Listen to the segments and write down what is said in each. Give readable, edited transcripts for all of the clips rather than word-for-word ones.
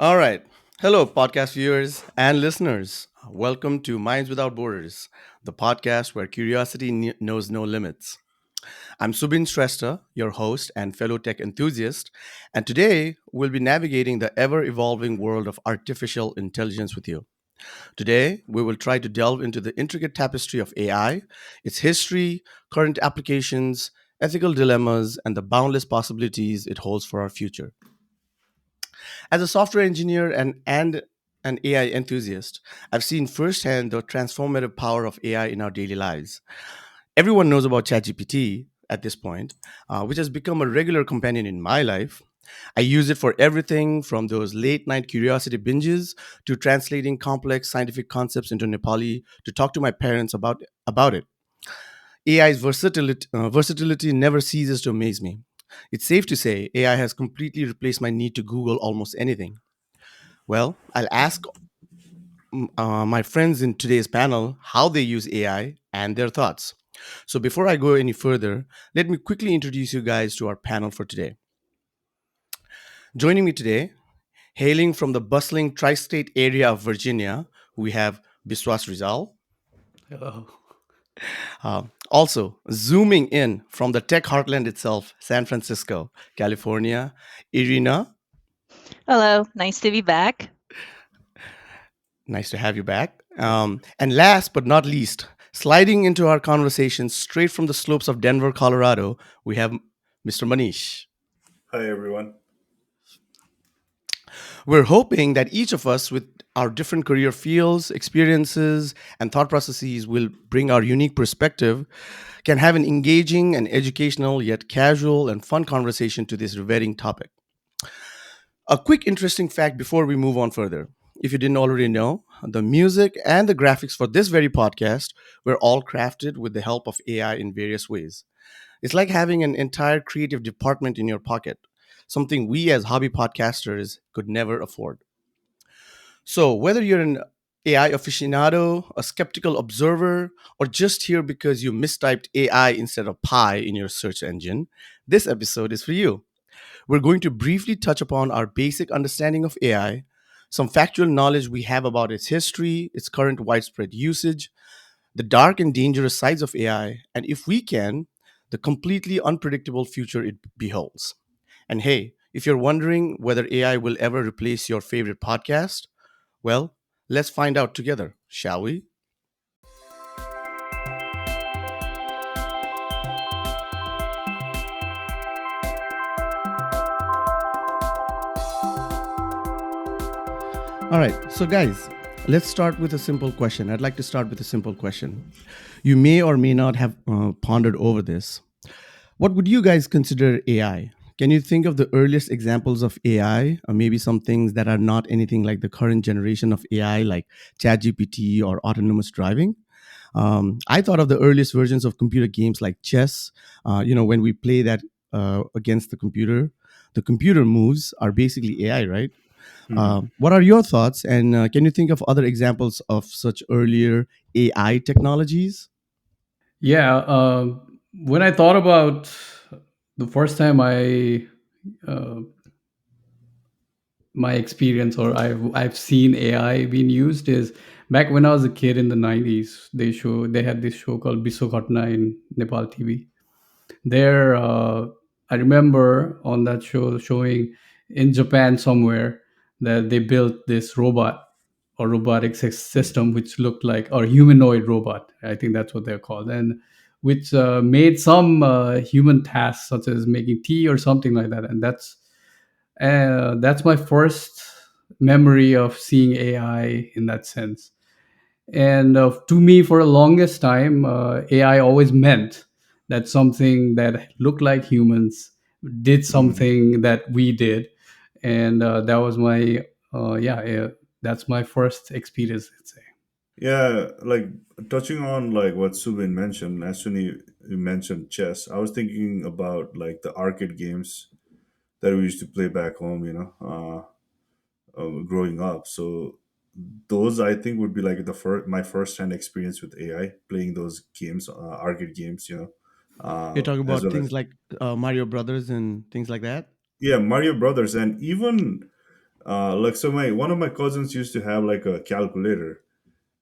All right. Hello, podcast viewers and listeners. Welcome to Minds Without Borders, the podcast where curiosity knows no limits. I'm Subin Shrestha, your host and fellow tech enthusiast, and today we'll be navigating the ever evolving world of artificial intelligence with you. Today, we will try to delve into the intricate tapestry of AI, its history, current applications, ethical dilemmas, and the boundless possibilities it holds for our future. As a software engineer and an AI enthusiast, I've seen firsthand the transformative power of AI in our daily lives. Everyone knows about ChatGPT at this point, which has become a regular companion in my life. I use it for everything from those late night curiosity binges to translating complex scientific concepts into Nepali to talk to my parents about it. AI's versatility never ceases to amaze me. It's safe to say AI has completely replaced my need to Google almost anything. Well, I'll ask my friends in today's panel how they use AI and their thoughts. So, before I go any further, let me quickly introduce you guys to our panel for today. Joining me today, hailing from the bustling tri state area of Virginia, we have Biswas Rizal. Hello. Also, zooming in from the tech heartland itself, San Francisco, California, Irina. Hello, nice to be back. Nice to have you back. And last but not least, sliding into our conversation straight from the slopes of Denver, Colorado, we have Mr. Manish. Hi everyone. We're hoping that each of us, with our different career fields, experiences, and thought processes, will bring our unique perspective, can have an engaging and educational, yet casual and fun conversation to this riveting topic. A quick interesting fact before we move on further. If you didn't already know, the music and the graphics for this very podcast were all crafted with the help of AI in various ways. It's like having an entire creative department in your pocket, something we as hobby podcasters could never afford. So, whether you're an AI aficionado, a skeptical observer, or just here because you mistyped AI instead of pie in your search engine, this episode is for you. We're going to briefly touch upon our basic understanding of AI, some factual knowledge we have about its history, its current widespread usage, the dark and dangerous sides of AI, and if we can, the completely unpredictable future it beholds. And hey, if you're wondering whether AI will ever replace your favorite podcast, well, let's find out together, shall we? All right, so guys, let's start with a simple question. I'd like to start with a simple question. You may or may not have pondered over this. What would you guys consider AI? Can you think of the earliest examples of AI, or maybe some things that are not anything like the current generation of AI, like ChatGPT or autonomous driving? I thought of the earliest versions of computer games like chess. When we play that against the computer moves are basically AI, right? Mhm. What are your thoughts? And can you think of other examples of such earlier AI technologies? Yeah. When I thought about the first time uh, my experience or I've seen AI being used is back when I was a kid in the 90s. They had this show called Biso Ghatna in Nepal TV. There, I remember on that show showing in Japan somewhere that they built this robot or robotic system which looked like or humanoid robot. I think that's what they're called, and which made some human tasks such as making tea or something like that. And that's my first memory of seeing AI in that sense. And to me, for the longest time, AI always meant that something that looked like humans did Mhm. something that we did, and that was my that's my first experience. Let's say. Yeah, like touching on like what Subin mentioned, as soon as you mentioned chess, I was thinking about like the arcade games that we used to play back home, growing up. So those I think would be like the first my first hand experience with AI playing those games, arcade games, You're talking as about well things as like Mario Brothers and things like that. yeah, Mario Brothers, and even Like so, my one of my cousins used to have like a calculator,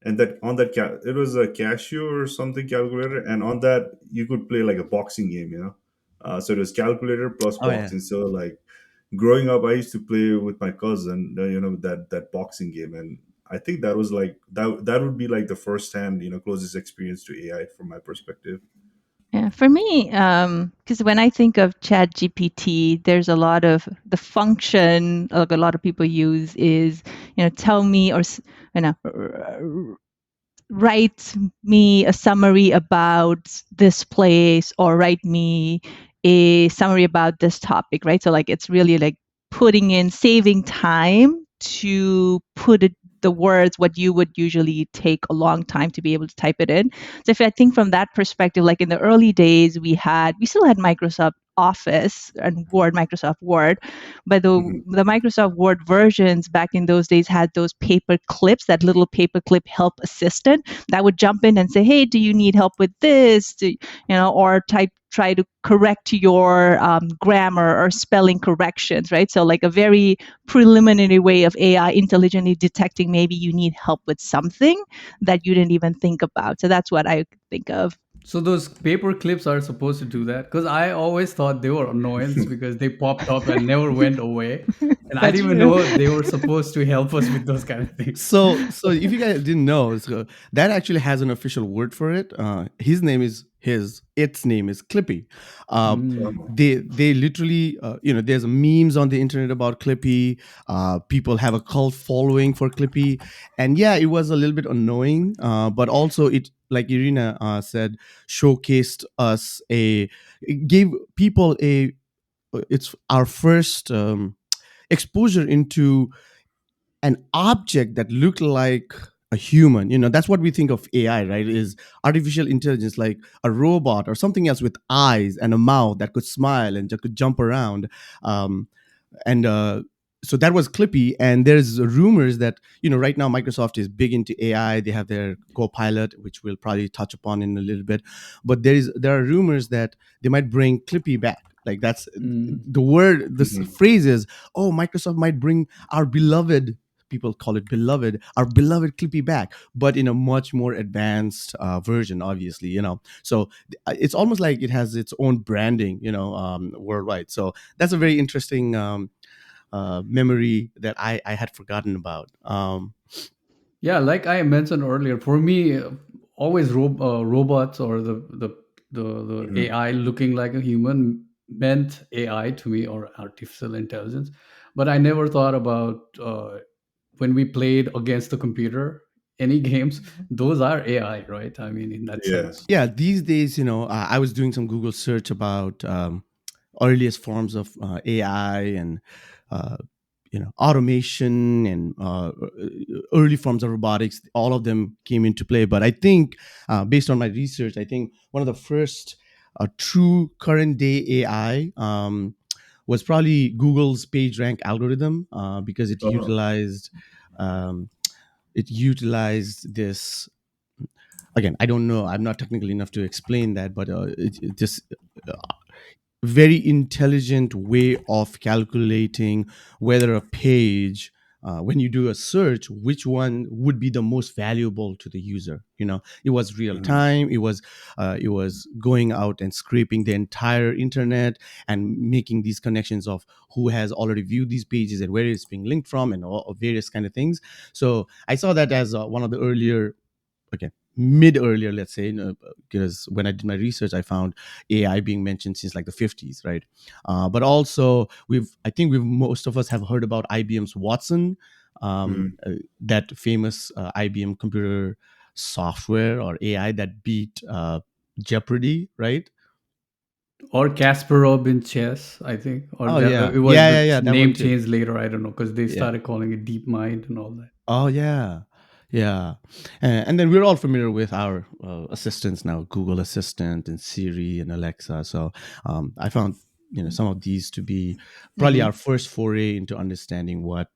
and that on that it was a Casio or something calculator, and on that you could play like a boxing game, you know. So it was calculator plus Oh yeah. boxing. So like growing up, I used to play with my cousin, you know, that boxing game, and I think that was like that would be like the first hand, you know, closest experience to AI from my perspective. Yeah, for me, because when I think of Chat GPT, there's a lot of the function like a lot of people use is, tell me or you know, write me a summary about this place or write me a summary about this topic, right? So like it's really like putting in saving time to put it the words what you would usually take a long time to be able to type it in. So if I think from that perspective, like in the early days we still had Microsoft Office and Microsoft Word, but Hmm. the Microsoft Word versions back in those days had those paper clips, that little paperclip help assistant that would jump in and say, "Hey, do you need help with this?" Or try to correct your grammar or spelling corrections, right? So like a very preliminary way of AI intelligently detecting maybe you need help with something that you didn't even think about. So that's what I think of. So those paper clips are supposed to do that because I always thought they were annoyance because they popped up and never went away, and I That's didn't even true. know they were supposed to help us with those kind of things. So if you guys didn't know, so that actually has an official word for it. Its name is Clippy. Uh, Mm. Um, they literally, there's memes on the internet about Clippy. People have a cult following for Clippy, and yeah, it was a little bit annoying, but also it, like Irina said, showcased us it gave people it's our first exposure into an object that looked like a human. That's what we think of AI, right? Is artificial intelligence, like a robot or something else with eyes and a mouth that could smile and that could jump around. Um, and so that was Clippy. And there's rumors that right now Microsoft is big into AI. They have their Copilot, which we'll probably touch upon in a little bit. But there are rumors that they might bring Clippy back. Like that's Mm. the word. This mhm. phrase is, oh, Microsoft might bring our beloved, people call it beloved, our beloved Clippy back, but in a much more advanced version, obviously. So it's almost like it has its own branding, worldwide. So that's a very interesting memory that I had forgotten about. Yeah, like I mentioned earlier, for me, always robots or the Mhm. AI looking like a human meant AI to me or artificial intelligence. But I never thought about when we played against the computer, any games, those are AI, right? I mean, in that Yeah. sense. Yeah, these days, I was doing some Google search about earliest forms of AI and uh, automation and early forms of robotics. All of them came into play. But I think, based on my research, I think one of the first true current day AI was probably Google's PageRank algorithm, because Uh-huh. um, it utilized this. Again, I don't know, I'm not technical enough to explain that, but it just very intelligent way of calculating whether a page, when you do a search, which one would be the most valuable to the user. It was real Mhm. time. It was going out and scraping the entire internet and making these connections of who has already viewed these pages and where it's being linked from and all various kind of things. So I saw that as one of the earlier, okay, mid earlier, let's say, because when I did my research, I found AI being mentioned since like the 50s, right? But also, I think we've most of us have heard about IBM's Watson, Mhm. that famous IBM computer software or AI that beat Jeopardy, right? Or Kasparov in chess, I think, or Oh that, yeah, it was yeah, the yeah, yeah, that one name too. changed later. I don't know because they Yeah. started calling it Deep Mind and all that. Oh yeah, yeah, and then we're all familiar with our assistants now, Google Assistant and Siri and Alexa. So I found some of these to be probably Hmm. our first foray into understanding what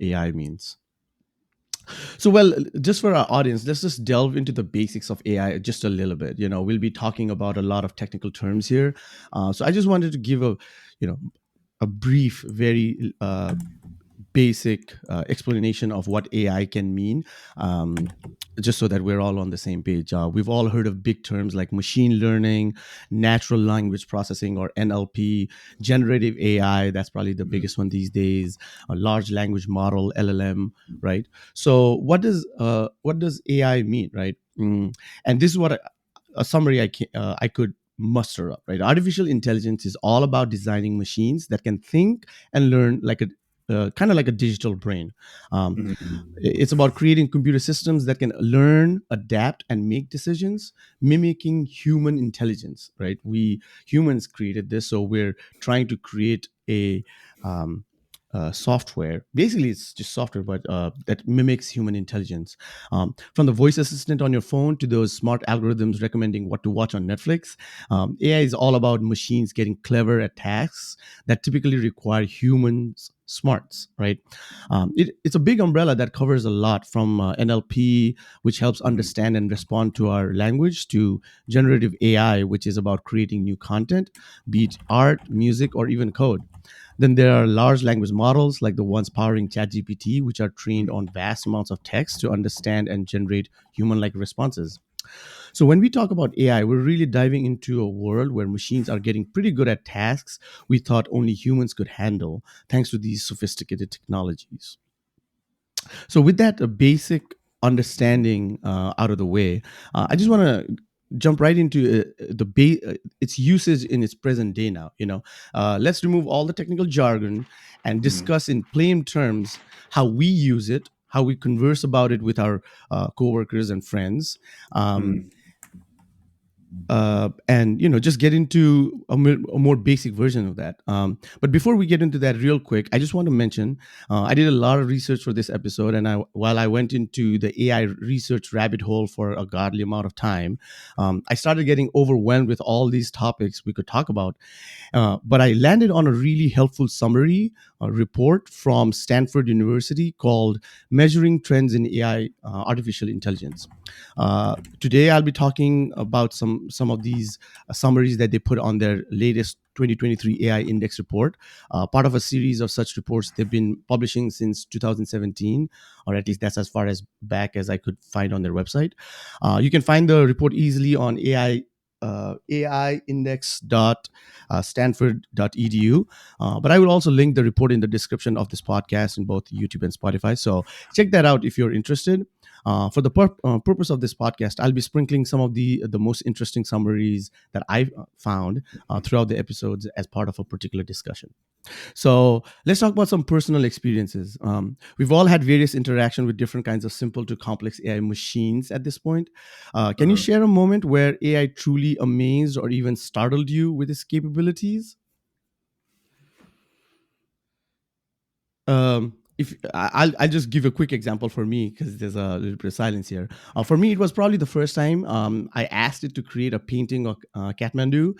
AI means. So, well, just for our audience, let's just delve into the basics of AI just a little bit. We'll be talking about a lot of technical terms here. So I just wanted to give you know, a brief, very basic explanation of what AI can mean, just so that we're all on the same page. We've all heard of big terms like machine learning, natural language processing, or NLP, generative AI. That's probably the biggest one these days. A large language model, LLM, right? So, what does AI mean, right? And this is what a summary I could muster up, right? Artificial intelligence is all about designing machines that can think and learn like a kind of like a digital brain. Um, Mhm. it's about creating computer systems that can learn, adapt, and make decisions, mimicking human intelligence, right? We humans created this, so we're trying to create a um, software. Basically, it's just software, but that mimics human intelligence. From the voice assistant on your phone to those smart algorithms recommending what to watch on Netflix, AI is all about machines getting clever at tasks that typically require humans smarts, right? It's a big umbrella that covers a lot from NLP, which helps Mhm. understand and respond to our language, to generative AI, which is about creating new content, be it art, music, or even code. Then there are large language models like the ones powering ChatGPT, which are trained on vast amounts of text to understand and generate human like responses. So, when we talk about AI, we're really diving into a world where machines are getting pretty good at tasks we thought only humans could handle, thanks to these sophisticated technologies. So, with that basic understanding out of the way, I just want to jump right into its usage in its present day now. Let's remove all the technical jargon and Mhm. discuss in plain terms how we use it, how we converse about it with our coworkers and friends. Um, Mhm. and just get into a more basic version of that. But before we get into that real quick, I just want to mention I did a lot of research for this episode, and while I went into the AI research rabbit hole for a godly amount of time, I started getting overwhelmed with all these topics we could talk about. But I landed on a really helpful summary report from Stanford University called Measuring Trends in AI Artificial Intelligence. Today, I'll be talking about some of these summaries that they put on their latest 2023 AI Index report, part of a series of such reports they've been publishing since 2017, or at least that's as far as back as I could find on their website. You can find the report easily on aiindex.stanford.edu. But I will also link the report in the description of this podcast in both YouTube and Spotify. So check that out if you're interested. For the purpose of this podcast, I'll be sprinkling some of the most interesting summaries that I've found throughout the episodes as part of a particular discussion. So let's talk about some personal experiences. We've all had various interaction with different kinds of simple to complex AI machines at this point. Can you Uh-huh. share a moment where AI truly amazed or even startled you with its capabilities? If I'll just give a quick example for me because there's a little bit of silence here. For me, it was probably the first time I asked it to create a painting of Kathmandu,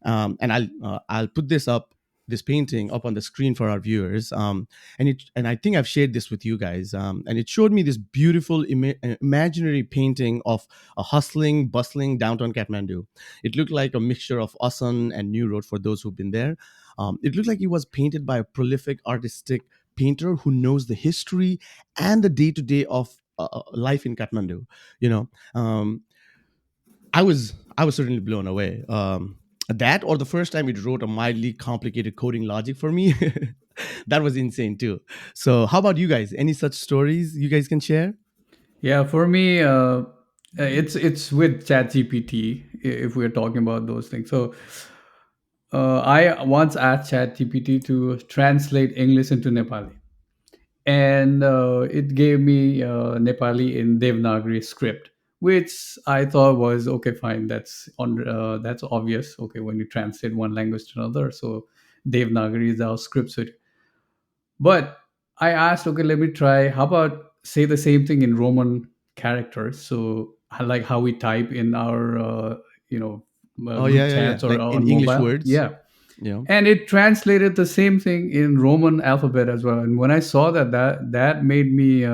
and I'll put this painting up on the screen for our viewers. And I think I've shared this with you guys. And it showed me this beautiful imaginary painting of a hustling, bustling downtown Kathmandu. It looked like a mixture of Asan and New Road for those who've been there. It looked like it was painted by a prolific artistic painter who knows the history and the day to day of life in Kathmandu. You know, um, I was certainly blown away. That or the first time it wrote a mildly complicated coding logic for me, that was insane too. So, how about you guys? Any such stories you guys can share? Yeah, for me, it's with ChatGPT if we're talking about those things. So I once asked ChatGPT to translate English into Nepali, and it gave me Nepali in Devanagari script, which I thought was okay, fine. That's obvious. Okay, when you translate one language to another, so Devanagari is our script. So but I asked, okay, let me try. How about say the same thing in Roman characters? So I like how we type in our, Oh group yeah, yeah, yeah. chats or Like in on English mobile. words. Yeah, Yeah. and it translated the same thing in Roman alphabet as well. And when I saw that, that made me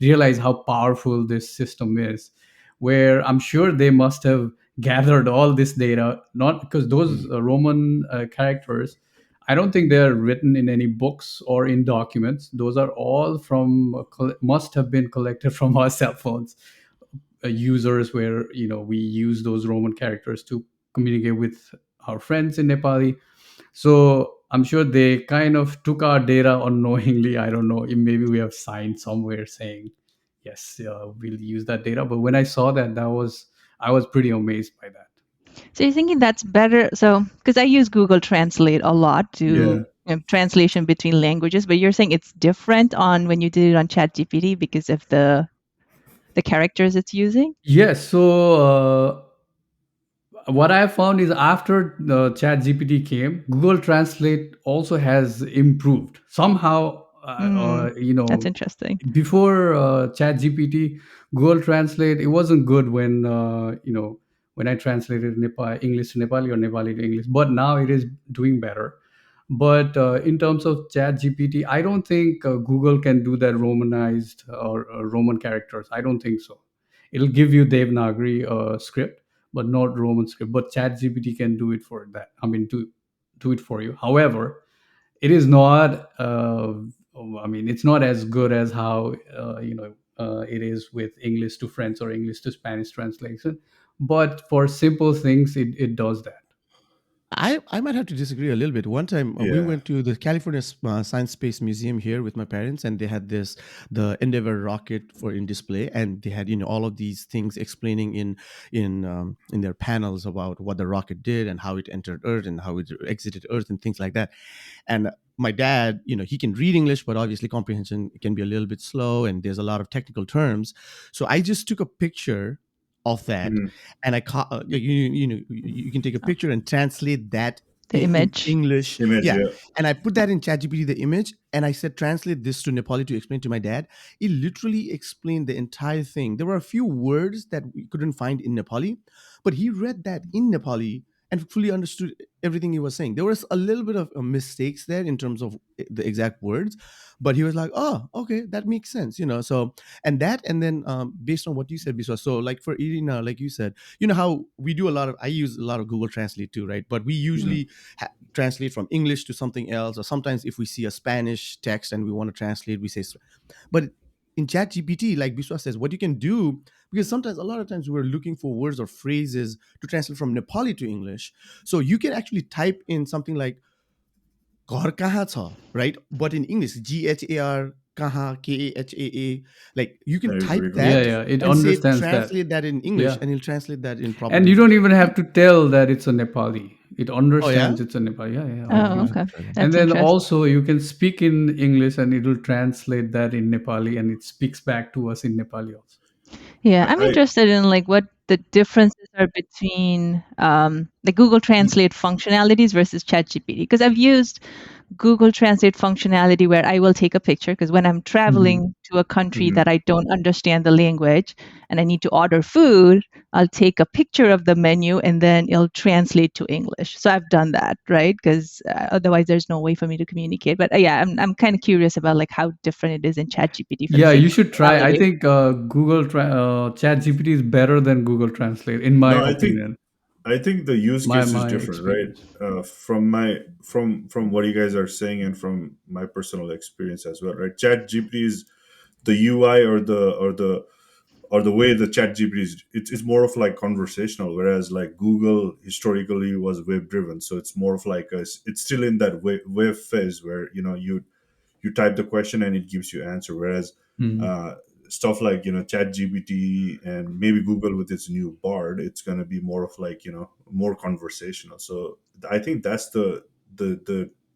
realize how powerful this system is. Where I'm sure they must have gathered all this data, not because those Mhm. Roman characters, I don't think they are written in any books or in documents. Those are all from must have been collected from our cell phones, users, where we use those Roman characters to communicate with our friends in Nepali. So I'm sure they kind of took our data unknowingly. I don't know if maybe we have signed somewhere saying yes, we'll use that data. But when I saw that, I was pretty amazed by that. So you're thinking that's better? So because I use Google Translate a lot to Yeah. translation between languages, but you're saying it's different on when you did it on ChatGPT because of the characters it's using. Yes. So what I found is after the Chat GPT came, Google Translate also has improved somehow. Mm, that's interesting. Before Chat GPT, Google Translate, it wasn't good when when I translated English to Nepali or Nepali to English. But now it is doing better. But in terms of Chat GPT, I don't think Google can do that Romanized or Roman characters. I don't think so. It'll give you Devanagari script, but not Roman script. But ChatGPT can do it for that. I mean, do it for you. However, it is not. I mean, it's not as good as how it is with English to French or English to Spanish translation. But for simple things, it does that. I might have to disagree a little bit. One time we Yeah. went to the California Science Space Museum here with my parents, and they had the Endeavour rocket for in display, and they had all of these things explaining in their panels about what the rocket did and how it entered Earth and how it exited Earth and things like that. And my dad, he can read English, but obviously comprehension can be a little bit slow, and there's a lot of technical terms. So I just took a picture of that, Mhm. and you can take a picture and translate that The in image. English. Image. Yeah, Yeah. and I put that in ChatGPT, the image, and I said translate this to Nepali to explain to my dad. It literally explained the entire thing. There were a few words that we couldn't find in Nepali, but he read that in Nepali and fully understood everything he was saying. There was a little bit of mistakes there in terms of the exact words, but he was like, "Oh, okay, that makes sense." So, and then based on what you said, Biswa, so like for Irina, like you said, how we do a lot of, I use a lot of Google Translate too, right? But we Mm. usually translate from English to something else, or sometimes if we see a Spanish text and we want to translate, we say, but in chat gpt, like Biswa says, what you can do, because sometimes, a lot of times, we're looking for words or phrases to translate from Nepali to English. So you can actually type in something like घर कहाँ छ, right? But in English, GHAR, kaha, KAHAA, like you can That is very type good. Yeah, that yeah, it and say understands that. translate that in English, Yeah, and he'll translate that in proper and you don't English. even have to tell that it's a Nepali. It Oh yeah. understands it's a Nepali. Yeah, yeah, Oh, Oh, I'll obviously. okay. have to try that. And That's then interesting. also you can speak in English and it will translate that in Nepali and it speaks back to us in Nepali also. Yeah, I, I'm I interested in like what the differences are between the Google Translate functionalities versus ChatGPT because I've used Google Translate functionality where I will take a picture because when I'm Mhm. traveling to a country Mhm. that I don't understand the language and I need to order food, I'll take a picture of the menu and then it'll translate to English. So I've done that, right? Because otherwise there's no way for me to communicate. But yeah, I'm kind of curious about like how different it is in ChatGPT for the Yeah, same you should try. I functionality. think Chat GPT is better than Google Translate, in my no, opinion, I think the use case is my different, right? experience. From what you guys are saying and from my personal experience as well, right? Chat GPT is the UI or the way the Chat GPT is. It's more of like conversational, whereas like Google historically was web driven, so it's more of like it's still in that web phase where you type the question and it gives you answer, whereas Hmm. uh, stuff like Chat GPT and maybe Google with its new Bard, it's going to be more of like more conversational. So I think that's the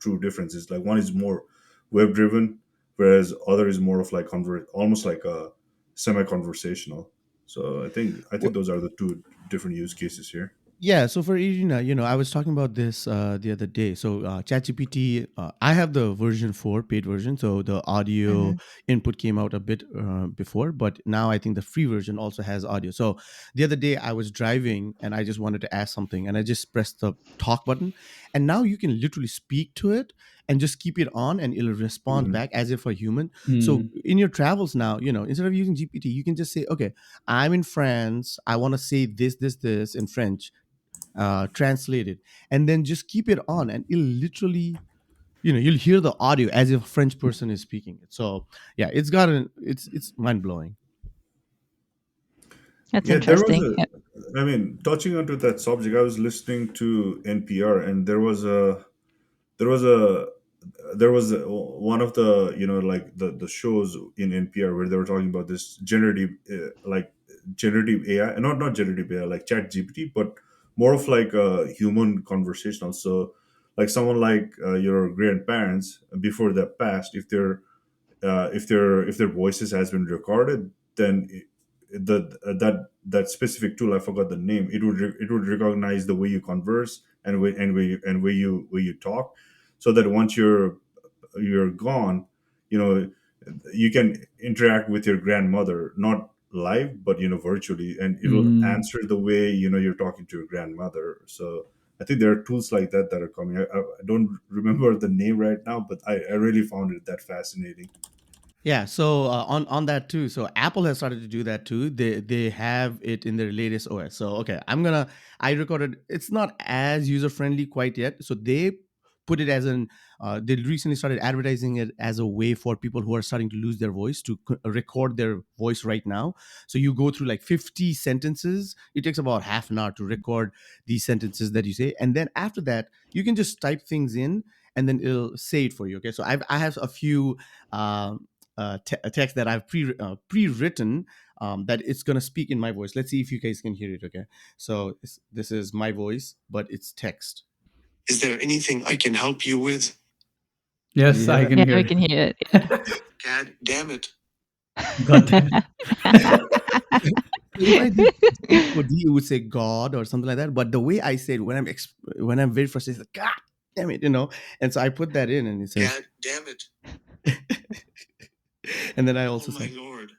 true difference. Is like one is more web driven, whereas other is more of like almost like a semi conversational. So I think those are the two different use cases here. Yeah, so for Irina, I was talking about this the other day. So ChatGPT, I have the version 4, paid version. So the audio Hmm. input came out a bit before, but now I think the free version also has audio. So the other day I was driving and I just wanted to ask something, and I just pressed the talk button, and now you can literally speak to it and just keep it on, and it'll respond Hmm. back as if a human. So Hmm. in your travels now, instead of using GPT, you can just say, okay, I'm in France. I want to say this in French, translate it, and then just keep it on, and it'll literally you'll hear the audio as if a French person is speaking it. So yeah, it's mind blowing. That's Yeah, there was interesting. a. Yeah. I mean, touching onto that subject, I was listening to NPR, and there was a one of the like the shows in NPR where they were talking about this generative AI, not generative AI like Chat GPT, but more of like a human conversational. So like someone like your grandparents before they passed, if their voices has been recorded, then that specific tool, I forgot the name, it would recognize the way you converse and way you talk, so that once you're gone, you know you can interact with your grandmother, not live but virtually, and it'll Mm. answer the way you're talking to your grandmother. So I think there are tools like that that are coming. I don't remember the name right now, but I really found it that fascinating. Yeah, so on that too. So Apple has started to do that too. They have it in their latest OS. So okay, I recorded. It's not as user friendly quite yet. So they put it as an. They recently started advertising it as a way for people who are starting to lose their voice to record their voice right now. So you go through like 50 sentences. It takes about half an hour to record these sentences that you say, and then after that, you can just type things in, and then it'll say it for you. Okay, so I have a few. A text that I've pre-written that it's gonna speak in my voice. Let's see if you guys can hear it. Okay, so this is my voice, but it's text. Is there anything I can help you with? Do you Yes, hear I that? can Yeah, hear we it. can hear it. God damn it! God damn. So if I did G-O-D, it would say God or something like that. But the way I say it when when I'm very frustrated, it's like, God damn it, And so I put that in, and it says, God damn it. And then I also say, Lord.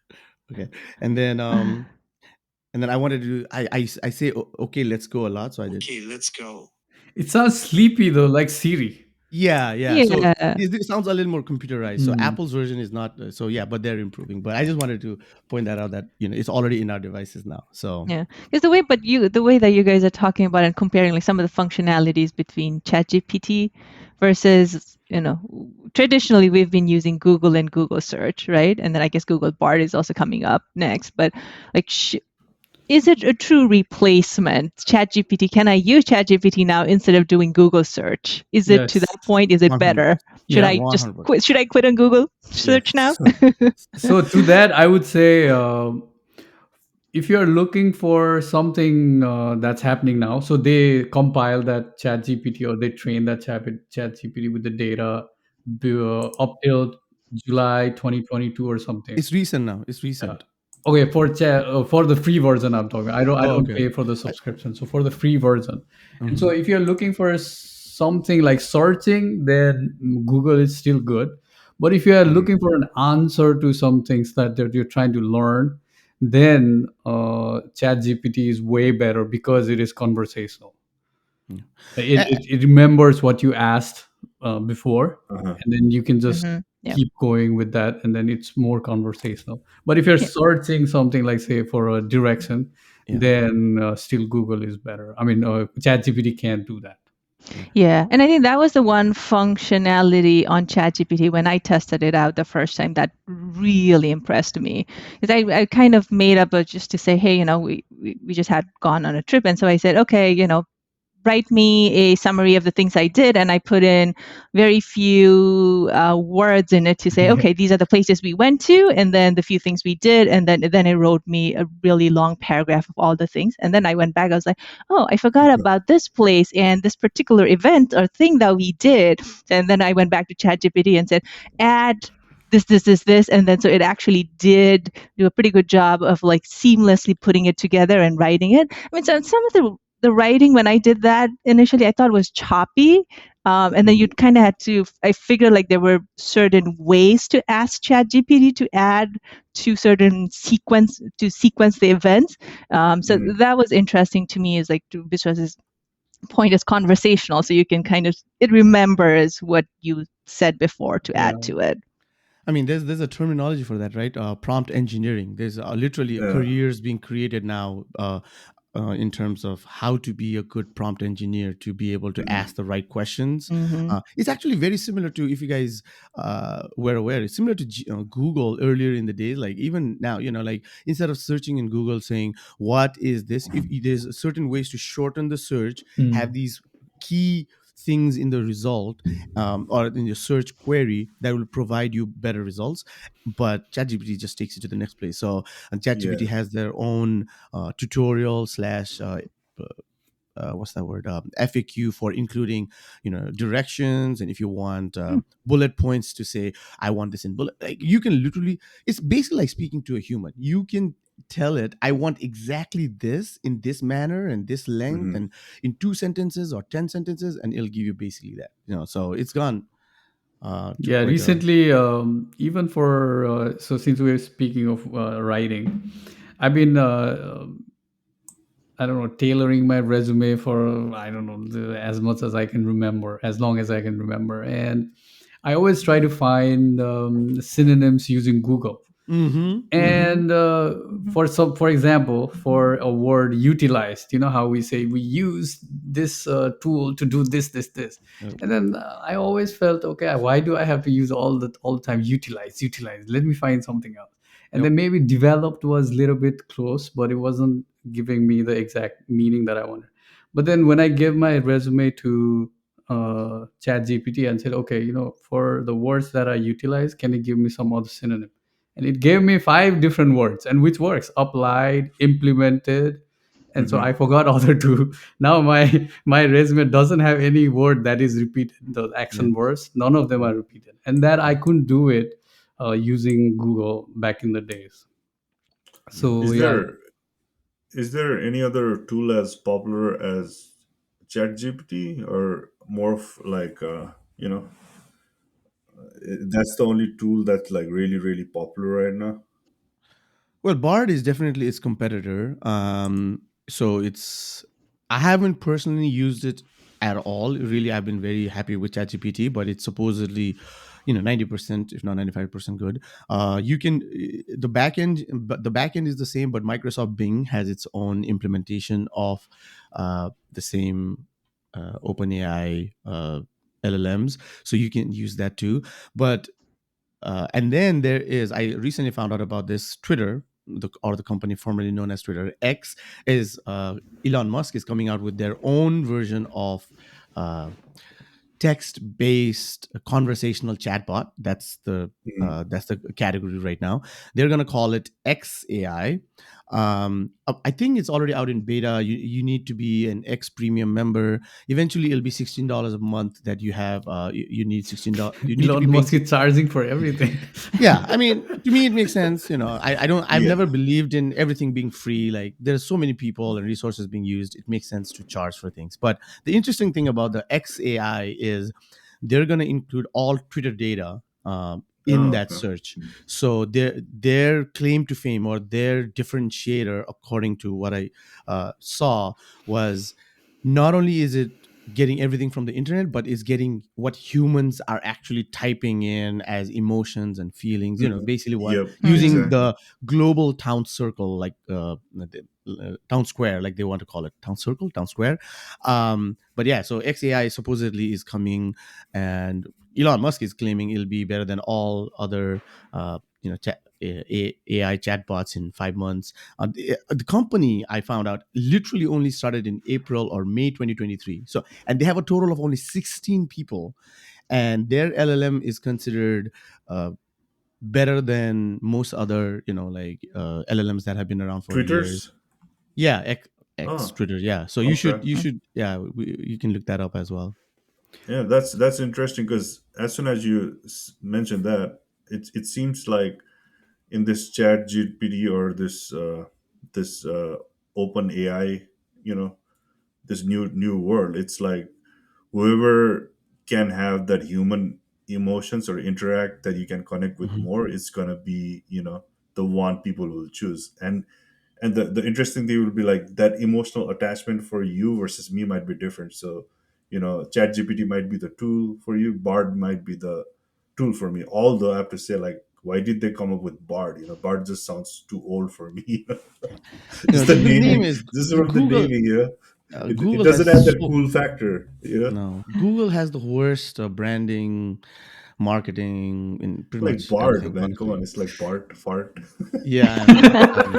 Okay, and then I wanted to do I say okay, let's go a lot, so I did. Okay, let's go. It sounds sleepy though, like Siri. Yeah, yeah. So Yeah. it sounds a little more computerized. So Hmm. Apple's version is not. So yeah, but they're improving. But I just wanted to point that out that it's already in our devices now. So Yeah, because the way that you guys are talking about and comparing like some of the functionalities between ChatGPT versus traditionally we've been using Google and Google search, right? And then I guess Google Bard is also coming up next. But like, is it a true replacement? ChatGPT, can I use ChatGPT now instead of doing Google search? Is it to Yes. that point? Is it 100. better? Should Yeah. I just 100%. quit? Should I quit on Google Yes. search now? So to that, I would say, if you're looking for something that's happening now, so they compile that chat gpt, or they train that chat gpt with the data up till July 2022 or something. It's recent now. It's Yeah. recent. Okay, for the free version I'm talking. I Oh, don't okay. pay for the subscription. So for the free version. And so Mhm. if you're looking for something like searching, then Google is still good. But if you are Mhm. looking for an answer to some things that you're trying to learn, then ChatGPT is way better because it is conversational. Yeah. It remembers what you asked before, Uh-huh. and then you can just Yeah. keep going with that, and then it's more conversational. But if you're Yeah. searching something like, say, for a direction, Yeah. then still Google is better. I mean, ChatGPT can't do that. Yeah. Yeah, and I think that was the one functionality on ChatGPT when I tested it out the first time that really impressed me. Because I kind of made up just to say, hey, we just had gone on a trip. And so I said, okay, write me a summary of the things I did, and I put in very few words in it to say, okay, these are the places we went to, and then the few things we did, and then it wrote me a really long paragraph of all the things, and then I went back. I was like, oh, I forgot about this place and this particular event or thing that we did, and then I went back to ChatGPT and said, add this, and then so it actually did do a pretty good job of like seamlessly putting it together and writing it. I mean, so some of the writing when I did that initially, I thought was choppy. And then you Mhm. kind of had to, I figured like there were certain ways to ask ChatGPT to add to certain sequence the events. So Mhm. that was interesting to me is like because his point is conversational. So you can kind of, it remembers what you said before to Yeah. add to it. I mean, there's a terminology for that, right? Prompt engineering. There's literally Yeah. careers being created now. in terms of how to be a good prompt engineer to be able to Hmm. ask the right questions. Mm-hmm. It's actually very similar to, if you guys were aware, it's similar to Google earlier in the days. Like even now, like instead of searching in Google saying, what is this? If there's certain ways to shorten the search, have Mm. these key things in the result or in your search query that will provide you better results. But ChatGPT just takes you to the next place. So and ChatGPT Yeah. has their own tutorial slash what's that word, FAQ for including directions, and if you want bullet points to say I want this in bullet, like you can literally, it's basically like speaking to a human. You can tell it I want exactly this in this manner and this length Hmm. and in 2 sentences or 10 sentences, and it'll give you basically that. So it's gone to Yeah, quite a. recently, even for so since we're speaking of writing, I've been I don't know, tailoring my resume for, I don't know, as much as I can remember, as long as I can remember, and I always try to find synonyms using Google. Mm-hmm, mm-hmm, And for example, for a word utilized, you know how we say we use this tool to do this, yep, and then I always felt, okay, why do I have to use all the time utilize, let me find something else. And yep, then maybe developed was a little bit close, but it wasn't giving me the exact meaning that I wanted. But then when I gave my resume to chat gpt and said, okay, for the words that I utilize, can you give me some other synonym? And it gave me five different words, and which works: applied, implemented, and so Hmm. I forgot other two. Now my resume doesn't have any word that is repeated. The yeah, action words, none of them yeah, are repeated, and that I couldn't do it using Google back in the days. yeah. So Is yeah. there any other tool as popular as ChatGPT, or more of like that's the only tool that's like really really popular right now? Well, Bard is definitely its competitor. So it's, I haven't personally used it at all. Really, I've been very happy with ChatGPT, but it's supposedly, 90%, if not 95% good. You can the backend, but the backend is the same, but Microsoft Bing has its own implementation of the same OpenAI LLMs, so you can use that too. But and then there is, I recently found out about this Twitter, or the company formerly known as Twitter X, is Elon Musk is coming out with their own version of uh, text-based conversational chatbot. Mhm. That's the category right now. They're gonna call it XAI. I think it's already out in beta. You need to be an X Premium member. Eventually, it'll be $16 a month that you have. You need $16. You need to be Elon paying. Musk is charging for everything. Yeah, I mean, to me it makes sense. I don't, I've Yeah. never believed in everything being free. Like there's so many people and resources being used, it makes sense to charge for things. But the interesting thing about the XAI is they're going to include all Twitter data in Oh, that okay. search. So their claim to fame, or their differentiator, according to what I saw, was not only is it getting everything from the internet, but is getting what humans are actually typing in as emotions and feelings. Mhm. Basically what, Yep. using Exactly. the global town circle, like town square, like they want to call it, town circle, town square. But yeah, so XAI supposedly is coming, and Elon Musk is claiming it'll be better than all other AI chatbots in 5 months. The company, I found out, literally only started in April or May 2023. So, and they have a total of only 16 people, and their LLM is considered uh, better than most other, LLMs that have been around for years. Twitters. Yeah, X Oh, Twitter. Yeah, so okay. yeah, you can look that up as well. Yeah, that's interesting because as soon as you mentioned that, it seems like in this Chat GPT or this open AI, you know, this new world, it's like whoever can have that human emotions or interact that you can connect with Hmm. more, it's gonna be the one people will choose. And the interesting thing will be like that emotional attachment for you versus me might be different. So chat gpt might be the tool for you, bard might be the tool for me, although I have to say, like, why did they come up with Bard? Bard just sounds too old for me. You know, Just the the name naming, is just from the Google. naming, it Google doesn't has have that so cool factor. no. Google has the worst branding, marketing, in pretty Like much Bard, everything. man, come Honestly, on, it's like Bart, fart. yeah, I know.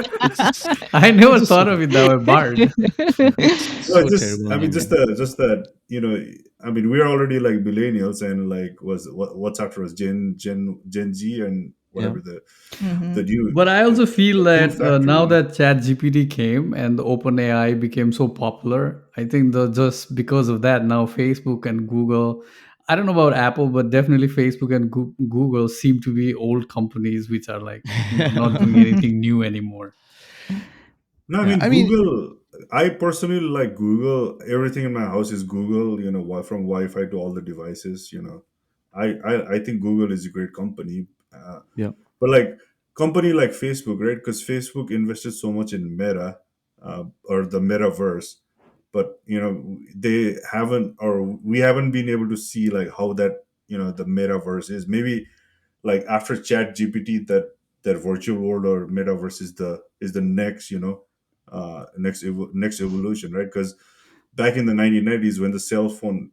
I It's never just so thought of it that way, Bard. it's No, so just terrible I mean, naming. just that I mean, we're already like millennials, and like what's after us, Gen Z, and Yeah. whatever the Mhm. new But I also feel the cool that factor. now that ChatGPT came and the OpenAI became so popular, I think just because of that, now Facebook and Google, I don't know about Apple, but definitely Facebook and Google seem to be old companies which are like, not doing anything new anymore. No, I Yeah. mean I mean, Google. I personally like Google. Everything in my house is Google. From Wi-Fi to all the devices. I think Google is a great company. yeah. But like company like Facebook, right? Because Facebook invested so much in Meta, or the metaverse, but they haven't, or we haven't been able to see like how that the metaverse is. Maybe like after Chat GPT, that virtual world or metaverse is the next next evolution, right? Because back in the 1990s when the cell phone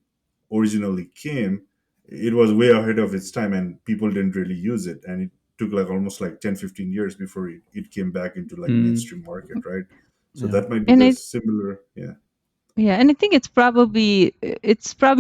originally came, it was way ahead of its time and people didn't really use it, and it took like almost like 10-15 years before it came back into like Mm. mainstream market, right? So Yeah. that might be And the I similar. Yeah. Yeah, and I think it's probably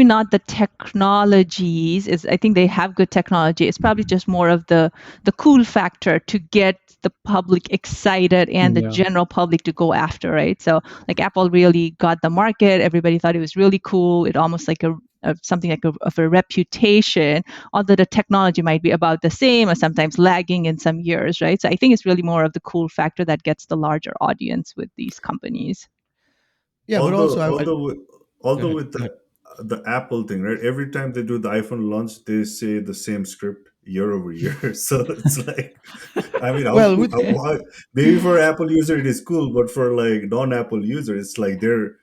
not the technologies. Is I think they have good technology. It's probably just more of the cool factor to get the public excited and the Yeah. general public to go after, right? So like Apple really got the market. Everybody thought it was really cool. It almost like a something like of a reputation, although the technology might be about the same or sometimes lagging in some years, right? So I think it's really more of the cool factor that gets the larger audience with these companies. Yeah, but although also I although with, go although ahead. with Go ahead. the Apple thing, right? Every time they do the iPhone launch, they say the same script year over year. So it's like, I mean, how Well, cool? with Maybe for Apple user it is cool, but for like non-Apple user, it's like they're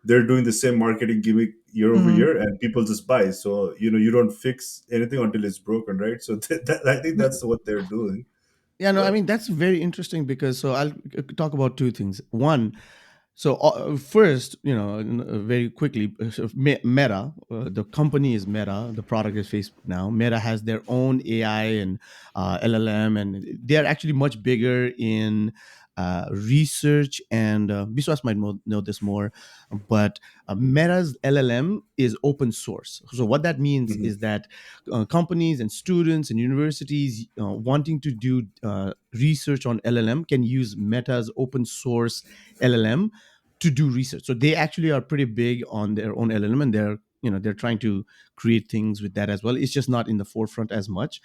doing the same marketing gimmick year over Mm. year, and people just buy. So you don't fix anything until it's broken, right? So I think that's what they're doing. yeah, no, I But mean that's very interesting because so I'll talk about two things. One, so first, very quickly, so Meta, the company is Meta, the product is Facebook now. Meta has their own AI and LLM, and they're actually much bigger in research. And Biswas might know this more, but Meta's LLM is open source. So what that means mhm, is that companies and students and universities wanting to do research on LLM can use Meta's open source LLM to do research. So they actually are pretty big on their own LLM, and they're trying to create things with that as well. It's just not in the forefront as much.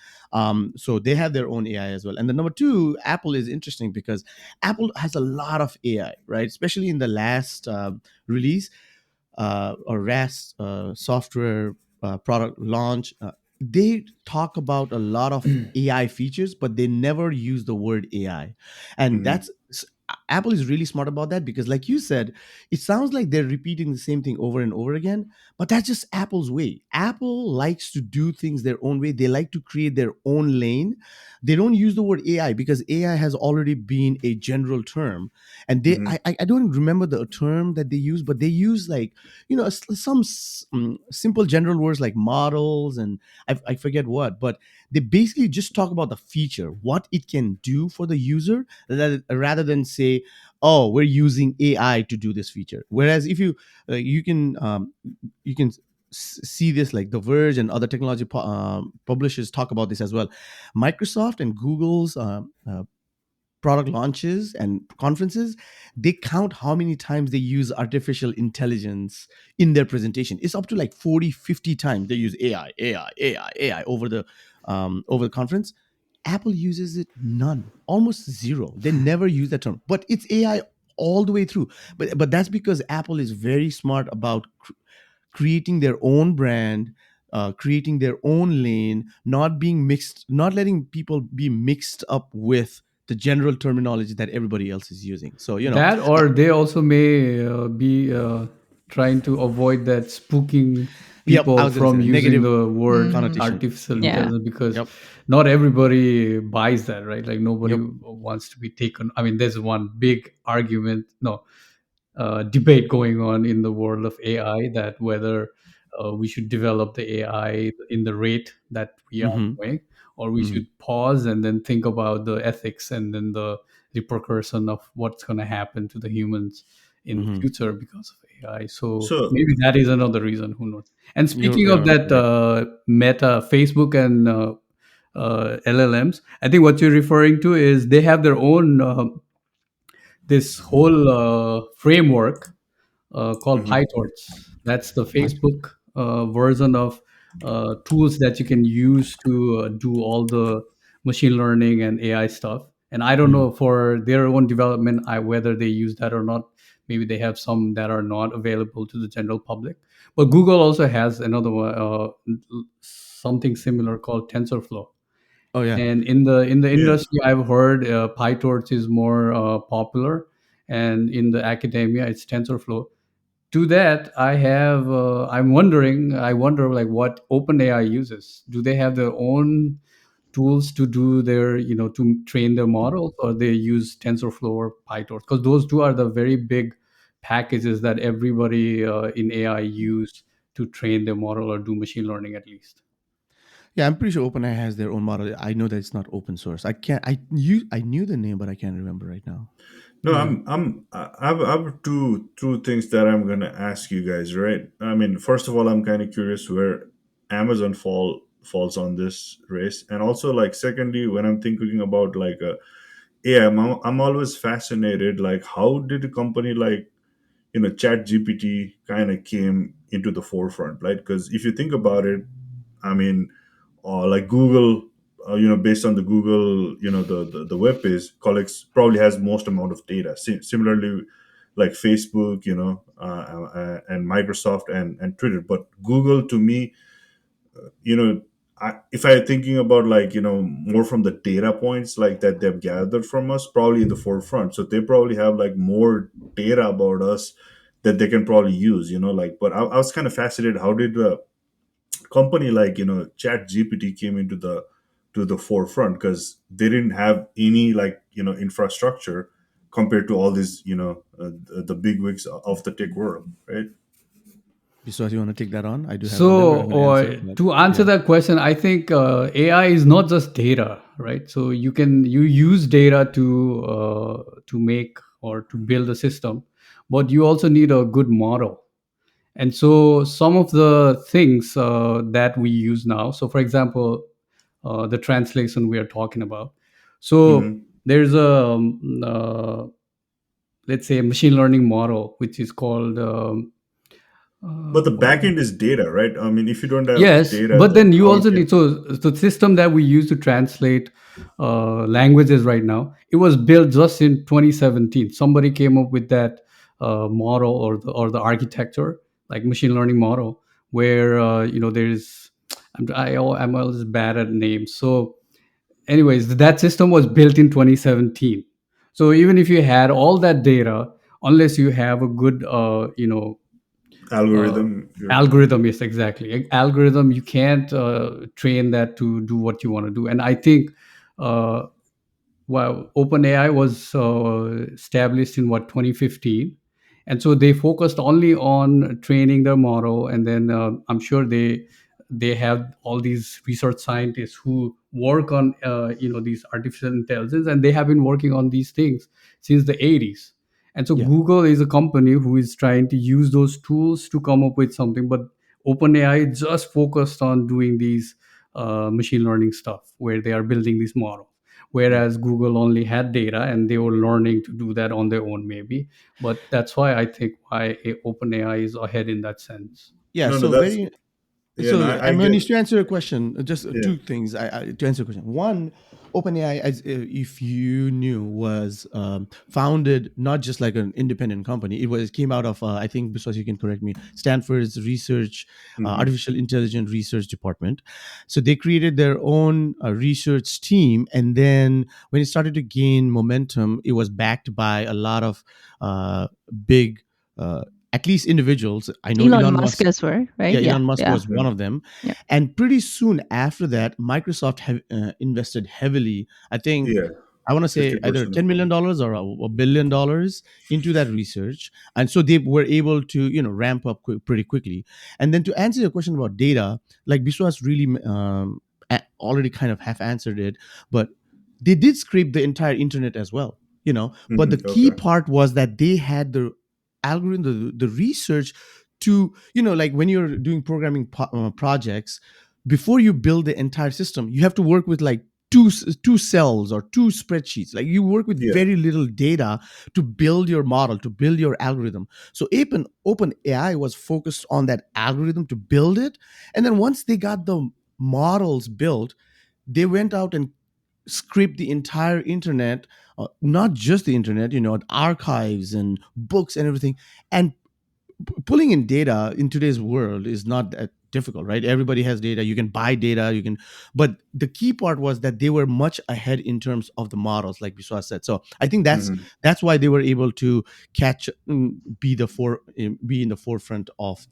So they have their own AI as well. And the number two, Apple is interesting because Apple has a lot of AI, right? Especially in the last release or RAS software product launch, they talk about a lot of AI features, but they never use the word AI. And mhm, Apple is really smart about that because, like you said, it sounds like they're repeating the same thing over and over again, but that's just Apple's way. Apple likes to do things their own way. They like to create their own lane. They don't use the word AI because AI has already been a general term, and mhm, I don't remember the term that they use, but they use like some simple general words like models and I forget what, but they basically just talk about the feature, what it can do for the user, rather than say, oh, we're using AI to do this feature. Whereas if you can see this, like The Verge and other technology publishers talk about this as well. Microsoft and Google's product launches and conferences, they count how many times they use artificial intelligence in their presentation. It's up to like 40, 50 times they use AI over the conference. Apple uses it none, almost zero. They never use that term, but it's AI all the way through. But that's because Apple is very smart about creating their own brand, creating their own lane, not being mixed, not letting people be mixed up with the general terminology that everybody else is using. So That, or they also may be trying to avoid that spooking. Yep, I people was gonna say from that. using Negative the word Mhm. connotation. artificial Hmm. Yeah. intelligence, because Yep. not everybody buys that, right? Like nobody Yep. wants to be taken. I mean, there's one big argument, no, debate going on in the world of AI, that whether we should develop the AI in the rate that we are Hmm. doing, or we Hmm. should pause and then think about the ethics and then the repercussion of what's going to happen to the humans in the Hmm. future because of AI. So So maybe that is another reason. Who knows? And speaking of You're that, right. Meta, Facebook, and LLMs, I think what you're referring to is they have their own this whole framework called mhm. PyTorch. That's the Part. Facebook version of tools that you can use to do all the machine learning and AI stuff. And I don't Hmm. know for their own development, whether they use that or not. Maybe they have some that are not available to the general public. But Google also has another one, something similar called TensorFlow. Oh yeah. And in the Yeah. industry, I've heard PyTorch is more popular, and in the academia, it's TensorFlow. To that, I wonder like what OpenAI uses. Do they have their own tools to do their, to train their models, or they use TensorFlow or PyTorch? Because those two are the very big packages that everybody in AI use to train their model or do machine learning at least. Yeah, I'm pretty sure OpenAI has their own model. I know that it's not open source. I can't. I knew the name, but I can't remember right now. No, Yeah. I've two things that I'm gonna ask you guys, right? I mean, first of all, I'm kind of curious where Amazon falls on this race, and also like secondly, when I'm thinking about like yeah, I'm always fascinated. Like, how did a company like Chat GPT kind of came into the forefront, right? Because if you think about it, I mean, like Google, based on the Google, the web page collects probably has most amount of data. Similarly, like Facebook, and Microsoft and Twitter. But Google, to me, you know, if I'm thinking about like more from the data points like that they've gathered from us, probably in the forefront. So they probably have like more data about us that they can probably use. Like, but I was kind of fascinated. How did company like Chat GPT came into the to the forefront, because they didn't have any like infrastructure compared to all these the big wigs of the tech world, right? So, you want to take that on? I do have a little bit So, of an answer, or but to answer yeah. that question, I think AI is not just data, right? So you use data to make or to build a system, but you also need a good model. And so some of the things that we use now. So, for example, the translation we are talking about. So Hmm. there's a let's say a machine learning model which is called But the what is back end is data, right? I mean, if you don't have Yes, data, but then then you how you also can need, so the system that we use to translate languages right now. It was built just in 2017. Somebody came up with that model or the architecture, like machine learning model, where there's I'm always bad at names. So, anyways, that system was built in 2017. So even if you had all that data, unless you have a good uh, algorithm your algorithm, yes, exactly, algorithm, you can't train that to do what you want to do. And I think uh, well, OpenAI was established in what, 2015, and so they focused only on training their model, and then I'm sure they have all these research scientists who work on these artificial intelligence, and they have been working on these things since the 80s. And so Yeah. Google is a company who is trying to use those tools to come up with something, but OpenAI just focused on doing these machine learning stuff where they are building this model, Yeah. whereas Google only had data and they were learning to do that on their own, maybe. But that's why I think why OpenAI is ahead in that sense. Yeah. no, no, So that's very. yeah, So, and I get Manish, to answer your question, just yeah. two things. To answer your question, one, OpenAI, as if you knew, was founded not just like an independent company. It came out of I think, because you can correct me, Stanford's research, Hmm. artificial intelligence research department. So they created their own research team, and then when it started to gain momentum, it was backed by a lot of big. Uh, at least individuals. I know Elon Elon Musk Musk. as well, right? Yeah, Yeah, Elon Musk yeah, was one of them, yeah. and pretty soon after that, Microsoft have invested heavily. I think Yeah, I want to say either 50% of them. $10 million or $1 billion into that research, and so they were able to ramp up pretty quickly. And then to answer your question about data, like Biswas really already kind of half answered it, but they did scrape the entire internet as well. But the key Okay. part was that they had the algorithm, the research to like when you're doing programming projects, before you build the entire system, you have to work with like two cells or two spreadsheets. Like you work with Yeah. very little data to build your model, to build your algorithm. So open AI was focused on that algorithm to build it, and then once they got the models built, they went out and scraped the entire internet, not just the internet, archives and books and everything, and pulling in data in today's world is not that difficult, right? Everybody has data. You can buy data. You can, but the key part was that they were much ahead in terms of the models, like Biswas said. So I think Hmm. that's why they were able to catch, be in the forefront of,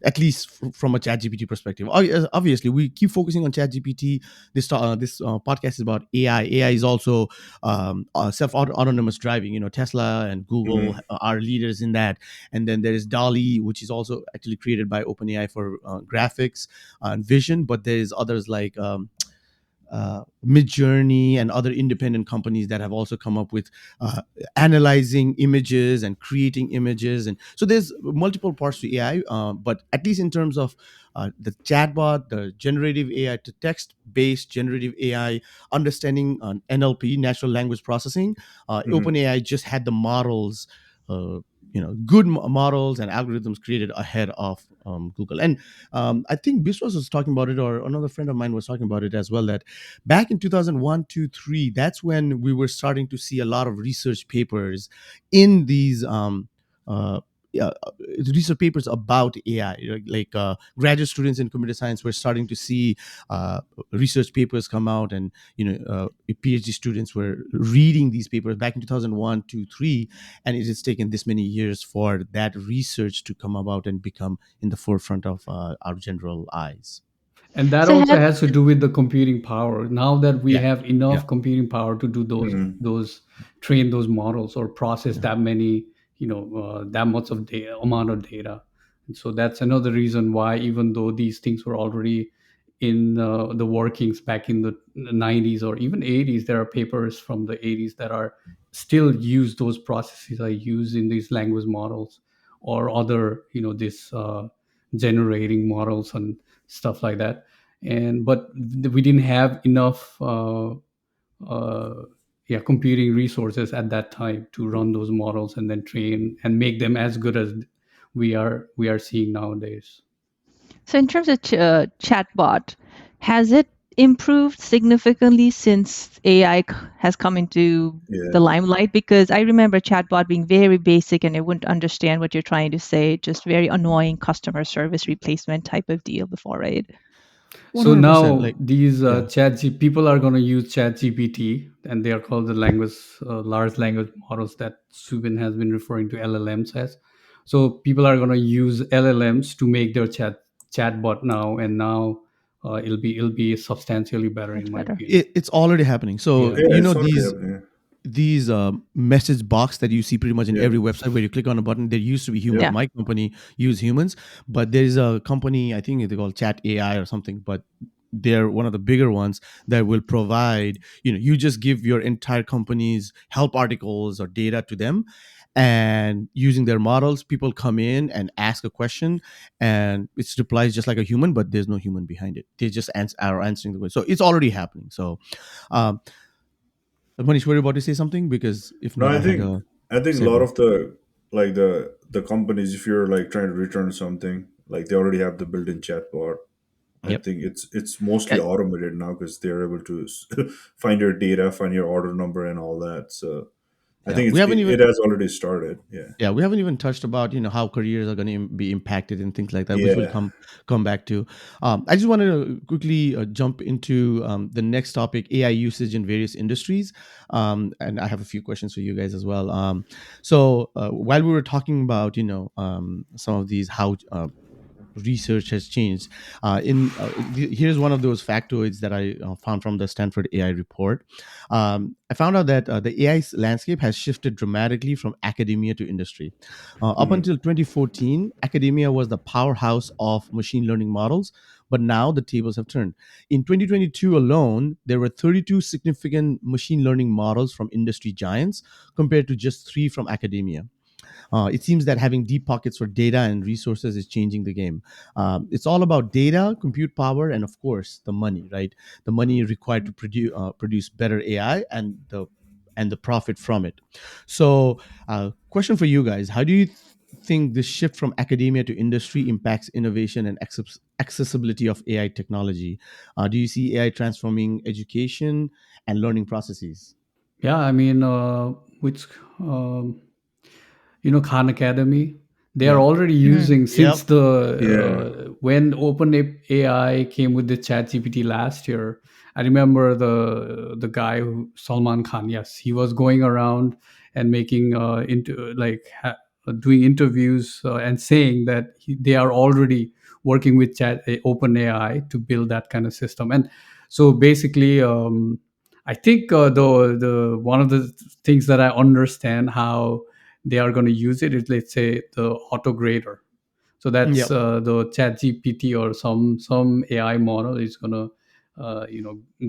at least from a ChatGPT perspective. Obviously, we keep focusing on ChatGPT. This podcast is about AI. AI is also self autonomous driving. Tesla and Google Hmm. are leaders in that, and then there is DALI, which is also actually created by OpenAI for graphics and vision. But there is others like Midjourney and other independent companies that have also come up with analyzing images and creating images. And so there's multiple parts to AI, but at least in terms of the chatbot, the generative AI to text-based generative AI, understanding NLP, natural language processing, Hmm. OpenAI just had the models. Uh, good models and algorithms created ahead of Google. And I think Biswas was talking about it, or another friend of mine was talking about it as well, that back in 2001, 2, 3, that's when we were starting to see a lot of research papers in these yeah, research papers about AI. Graduate students in computer science were starting to see research papers come out, and PhD students were reading these papers back in 2001, 2, 3, and it has taken this many years for that research to come about and become in the forefront of our general eyes. And that So also have has to do with the computing power. Now that we Yeah, have yeah, enough computing power to do Hmm. those train those models or process yeah. that many, that much of data, amount of data. And so that's another reason why, even though these things were already in the workings back in the 90s or even 80s, there are papers from the 80s that are still use those processes I use in these language models or other, this generating models and stuff like that. And but we didn't have enough uh, yeah, computing resources at that time to run those models and then train and make them as good as we are seeing nowadays. So, in terms of chatbot, has it improved significantly since AI has come into the Yeah. limelight? Because I remember chatbot being very basic and I wouldn't understand what you're trying to say, just very annoying customer service replacement type of deal before, right? So 100%. now Like, these yeah. people are going to use chat gpt, and they are called the large language models that Subin has been referring to llms as. So people are going to use llms to make their chatbot now, and now it'll be substantially better in Much my better. opinion. It's already happening. So, Yeah. Yeah, it's already happening. these message box that you see pretty much in Yeah. every website where you click on a button, there used to be humans. Yep. Yeah. My company use humans, but there's a company, I think they call Chat AI or something, but they're one of the bigger ones that will provide, you just give your entire company's help articles or data to them, and using their models, people come in and ask a question, and it replies just like a human, but there's no human behind it. They just are answering the question. So it's already happening. So um, Manish, were you about to say something? Because if No, not, I I had think a I think a lot segue. of the companies, if you're like trying to return something, like they already have the built-in chatbot. I Yep. think it's mostly Uh, automated now because they're able to find your data, find your order number, and all that. So I Yeah, think we haven't it even has already started. Yeah. yeah, we haven't even touched about how careers are going to be impacted and things like that, which we'll Yeah. come back to. I just wanted to quickly jump into the next topic: AI usage in various industries, and I have a few questions for you guys as well. While we were talking about some of these how research has changed. Here's one of those factoids that I found from the Stanford AI report. I found out that the AI landscape has shifted dramatically from academia to industry. Up Hmm. until 2014, academia was the powerhouse of machine learning models, but now the tables have turned. In 2022 alone, there were 32 significant machine learning models from industry giants compared to just three from academia. It seems that having deep pockets for data and resources is changing the game. It's all about data, compute power, and of course the money, right? The money required to produce better AI and the profit from it. So, question for you guys: how do you think this shift from academia to industry impacts innovation and accessibility of AI technology? Do you see AI transforming education and learning processes? Yeah, I mean, which Khan Academy, they are Yep. already Mhm. using since Yep. the Yeah. when OpenAI came with the ChatGPT last year. I remember the guy who Salman Khan. Yes, he was going around and making doing interviews and saying that they are already working with OpenAI to build that kind of system. And so basically, I think the one of the things that I understand how they are going to use it is, let's say, the auto grader. So that's Yep. the chat gpt or some AI model is going to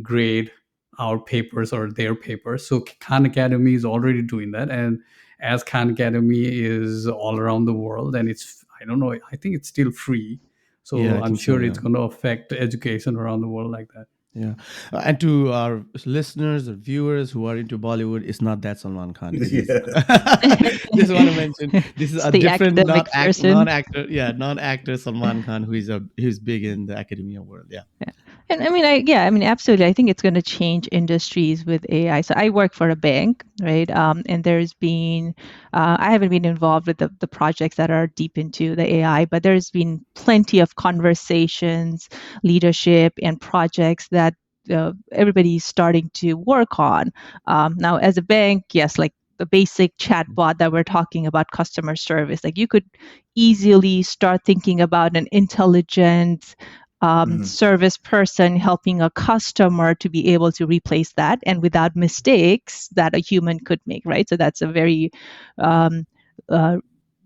grade our papers or their papers. So Khan Academy is already doing that. And as Khan Academy is all around the world, and it's, I don't know, I think it's still free, Yeah, so I I'm think so. sure Yeah. it's going to affect education around the world like that. Yeah. And to our listeners or viewers who are into Bollywood, it's not that Salman Khan. It is. Yeah. Just want to mention this is It's a the different academic version. non-actor, yeah, non-actor Salman Khan who's big in the academia world. Yeah. Yeah. And I mean, yeah, I mean, absolutely. I think it's going to change industries with AI. So I work for a bank, right? And there's been, I haven't been involved with the projects that are deep into the AI, but there's been plenty of conversations, leadership, and projects that everybody's starting to work on. Now, as a bank, yes, like the basic chatbot that we're talking about, customer service, like you could easily start thinking about an intelligent Hmm. service person helping a customer to be able to replace that and without mistakes that a human could make, right? So that's a very um, uh,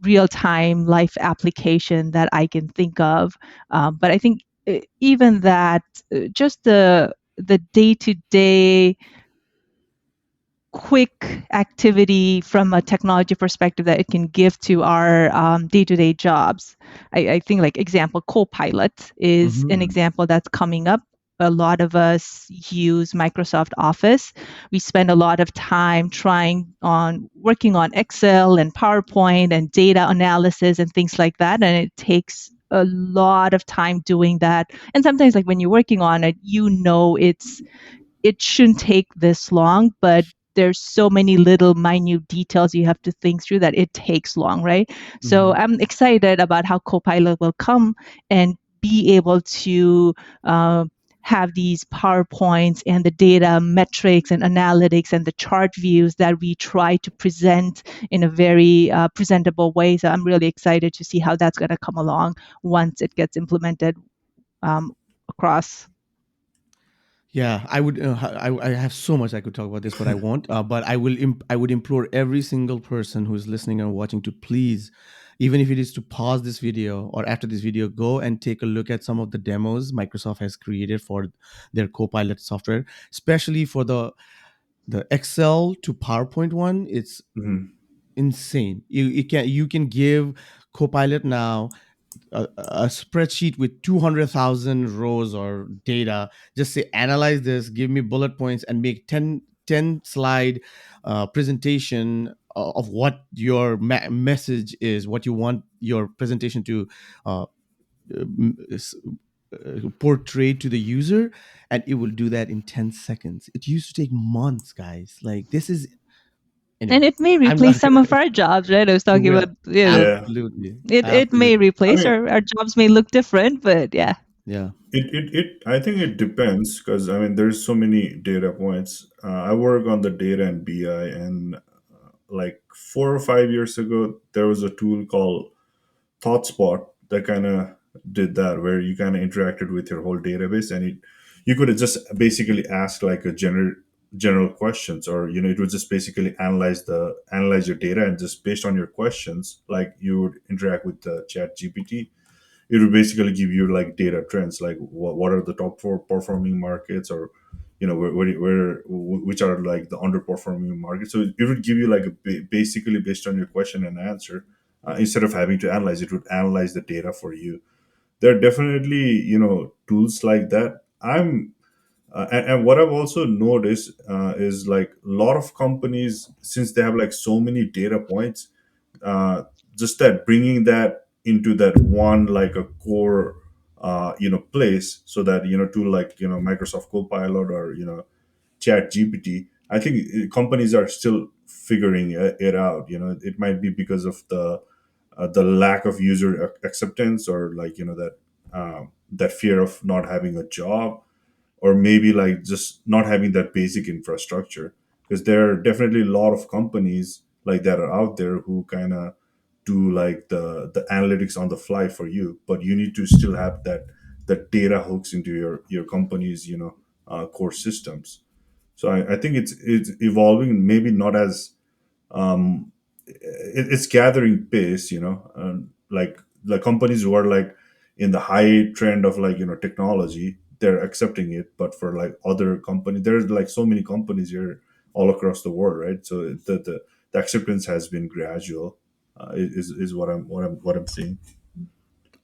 real time life application that I can think of. But I think even that, just the day to day quick activity from a technology perspective that it can give to our day-to-day jobs. I think like example, Copilot is an Hmm. example that's coming up. A lot of us use Microsoft Office. We spend a lot of time trying on working on Excel and PowerPoint and data analysis and things like that. And it takes a lot of time doing that. And sometimes like when you're working on it, it shouldn't take this long, but there's so many little minute details you have to think through that it takes long, right? So Hmm. I'm excited about how Copilot will come and be able to uh, have these PowerPoints and the data metrics and analytics and the chart views that we try to present in a very presentable way. So I'm really excited to see how that's going to come along once it gets implemented across. Yeah, I would. I have so much I could talk about this, but I won't. But I will. I would implore every single person who is listening and watching to please, even if it is to pause this video or after this video, go and take a look at some of the demos Microsoft has created for their Copilot software, especially for the Excel to PowerPoint one. It's Hmm. insane. You can give Copilot now a spreadsheet with 200,000 rows or data. Just say, analyze this, give me bullet points, and make ten slide presentation of what your message is, what you want your presentation to uh, m- s- portray to the user, and it will do that in 10 seconds. It used to take months, guys. Like, this is You And know, it may I'm not. replace some of our jobs, right? I was It talking will about, Yeah. absolutely, it may absolutely. I replace, mean, or our jobs may look different, but yeah. Yeah. I think it depends because I mean, there's so many data points. I work on the data and BI, and like 4 or 5 years ago, there was a tool called ThoughtSpot that kind of did that, where you kind of interacted with your whole database, and you could just basically ask like a general questions, or it would just basically analyze your data, and just based on your questions, like you would interact with the Chat GPT, it would basically give you like data trends, like what are the top four performing markets, or which are like the underperforming markets. So it would give you like basically based on your question and answer, instead of having to analyze, it would analyze the data for you. There are definitely tools like that. And what I've also noticed is like a lot of companies, since they have like so many data points, uh, just that bringing that into that one like a core place, so that tool like Microsoft Copilot or Chat GPT, I think companies are still figuring it out. It might be because of the lack of user acceptance, or like that fear of not having a job, or maybe like just not having that basic infrastructure, because there are definitely a lot of companies like that are out there who kind of do like the analytics on the fly for you, but you need to still have that data hooks into your company's core systems. So I think it's evolving, maybe not as it's gathering pace, like the companies who are like in the high trend of like technology, they're accepting it. But for like other companies, there's like so many companies here all across the world, right? So the acceptance has been gradual, is what I'm seeing.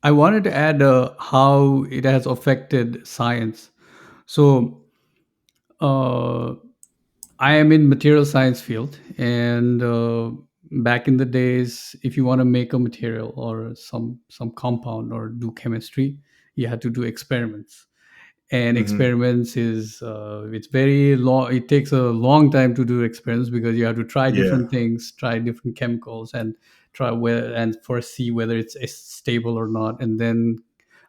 I wanted to add how it has affected science. So uh, I am in material science field, and back in the days, if you want to make a material or some compound or do chemistry, you had to do experiments. And Hmm. experiments is it's very long. It takes a long time to do experiments because you have to try Yeah. different things, try different chemicals, and try where and first see whether it's stable or not, and then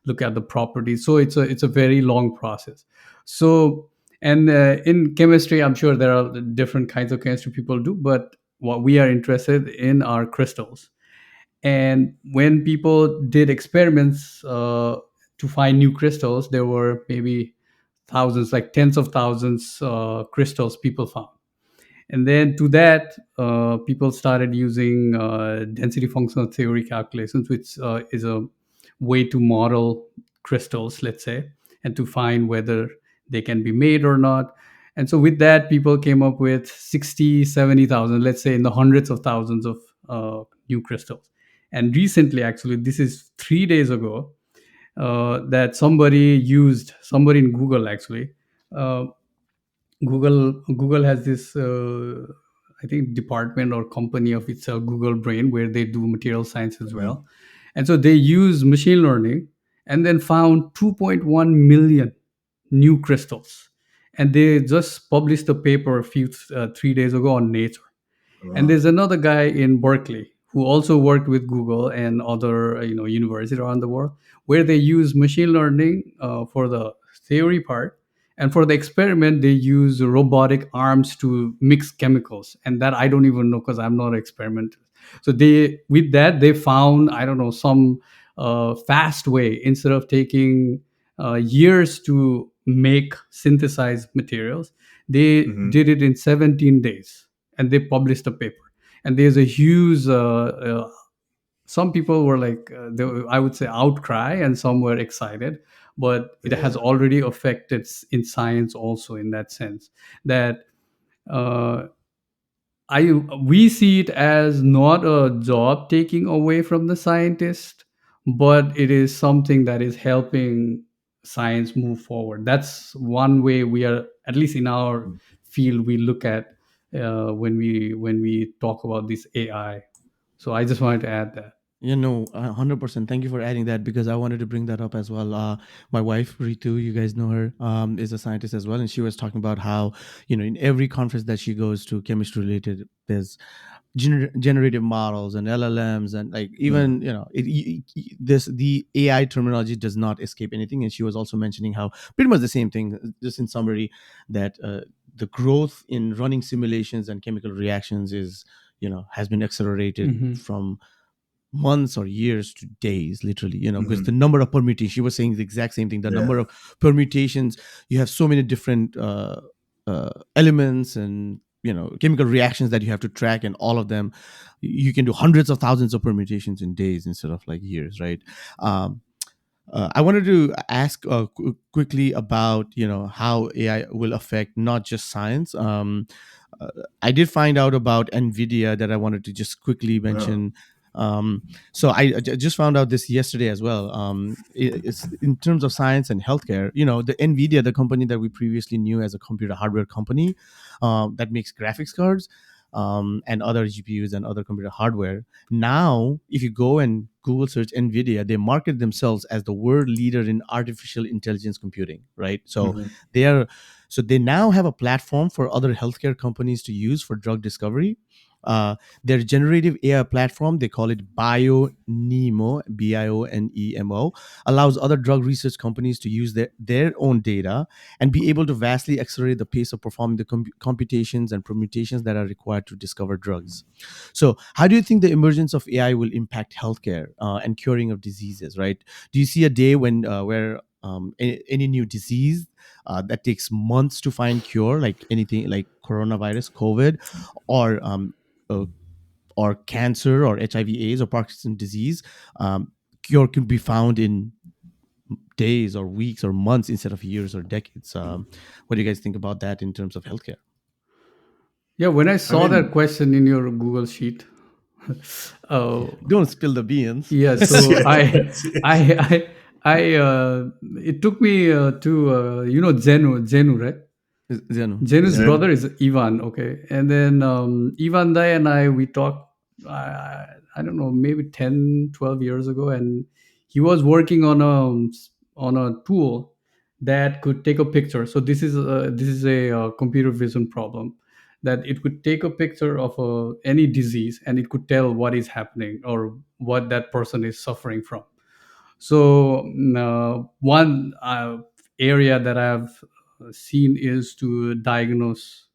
look at the properties. So it's a very long process. So and in chemistry, I'm sure there are different kinds of chemistry people do, but what we are interested in are crystals. And when people did experiments to find new crystals, there were maybe thousands, like tens of thousands crystals people found. And then to that, people started using density functional theory calculations, which is a way to model crystals, let's say, and to find whether they can be made or not. And so with that, people came up with 60, 70,000, let's say in the hundreds of thousands of new crystals. And recently, actually, this is 3 days ago, that somebody in Google actually, uh, Google has this I think department or company of itself, Google Brain, where they do material science as Hmm. well. And so they use machine learning and then found 2.1 million new crystals. And they just published a paper a few 3 days ago on Nature. And Wow. there's another guy in Berkeley who also worked with Google and other universities around the world, where they use machine learning for the theory part, and for the experiment they use robotic arms to mix chemicals, and that I don't even know because I'm not an experimenter. So they with that they found, I don't know, some fast way, instead of taking years to make synthesized materials, they Hmm. did it in 17 days, and they published a paper. And there's a huge some people were like I would say outcry, and some were excited. But it has Yeah. already affected in science also, in that sense that uh, I we see it as not a job taking away from the scientist, but it is something that is helping science move forward. That's one way we are, at least in our field, we look at when we talk about this AI. So I just wanted to add that. 100%. Thank you for adding that because I wanted to bring that up as well. My wife, Ritu, you guys know her, is a scientist as well. And she was talking about how, in every conference that she goes to, chemistry related, there's generative models and LLMs and like Mhm. even the AI terminology does not escape anything. And she was also mentioning how pretty much the same thing, just in summary, that the growth in running simulations and chemical reactions is has been accelerated Hmm. from months or years to days, literally, because the Mhm. number of permutations, she was saying the exact same thing, the number Yeah. of permutations, you have so many different elements and chemical reactions that you have to track, and all of them you can do hundreds of thousands of permutations in days instead of like years, right? um, I wanted to ask quickly about how AI will affect not just science. Uh, I did find out about NVIDIA that I wanted to just quickly Oh. mention. Um, so I just found out this yesterday as well. It's in terms of science and healthcare. The NVIDIA, the company that we previously knew as a computer hardware company that makes graphics cards and other GPUs and other computer hardware. Now, if you go and Google search NVIDIA, they market themselves as the world leader in artificial intelligence computing, right? So Mhm. they are, so they now have a platform for other healthcare companies to use for drug discovery. Their generative AI platform, they call it BioNemo, BIONEMO, allows other drug research companies to use their own data and be able to vastly accelerate the pace of performing the computations and permutations that are required to discover drugs. So, how do you think the emergence of AI will impact healthcare and curing of diseases? Right? Do you see a day when where any new disease that takes months to find cure, like anything like coronavirus, COVID, or uh, or cancer, or HIV/AIDS, or Parkinson's disease, cure could be found in days or weeks or months instead of years or decades? What do you guys think about that in terms of healthcare? Yeah, when I I saw that mean, question in your Google sheet, oh, Don't spill the beans. yeah, yes, so yes, I, yes. it took me to, Zenu, right? Zeno, Jenu's yeah. brother Zen. is Ivan, okay. And then Ivan Dai and I, we talked, I don't know, maybe 10, 12 years ago. And he was working on a tool that could take a picture. So this is a computer vision problem, that it could take a picture of any disease and it could tell what is happening or what that person is suffering from. So one area that I've seen is to diagnose.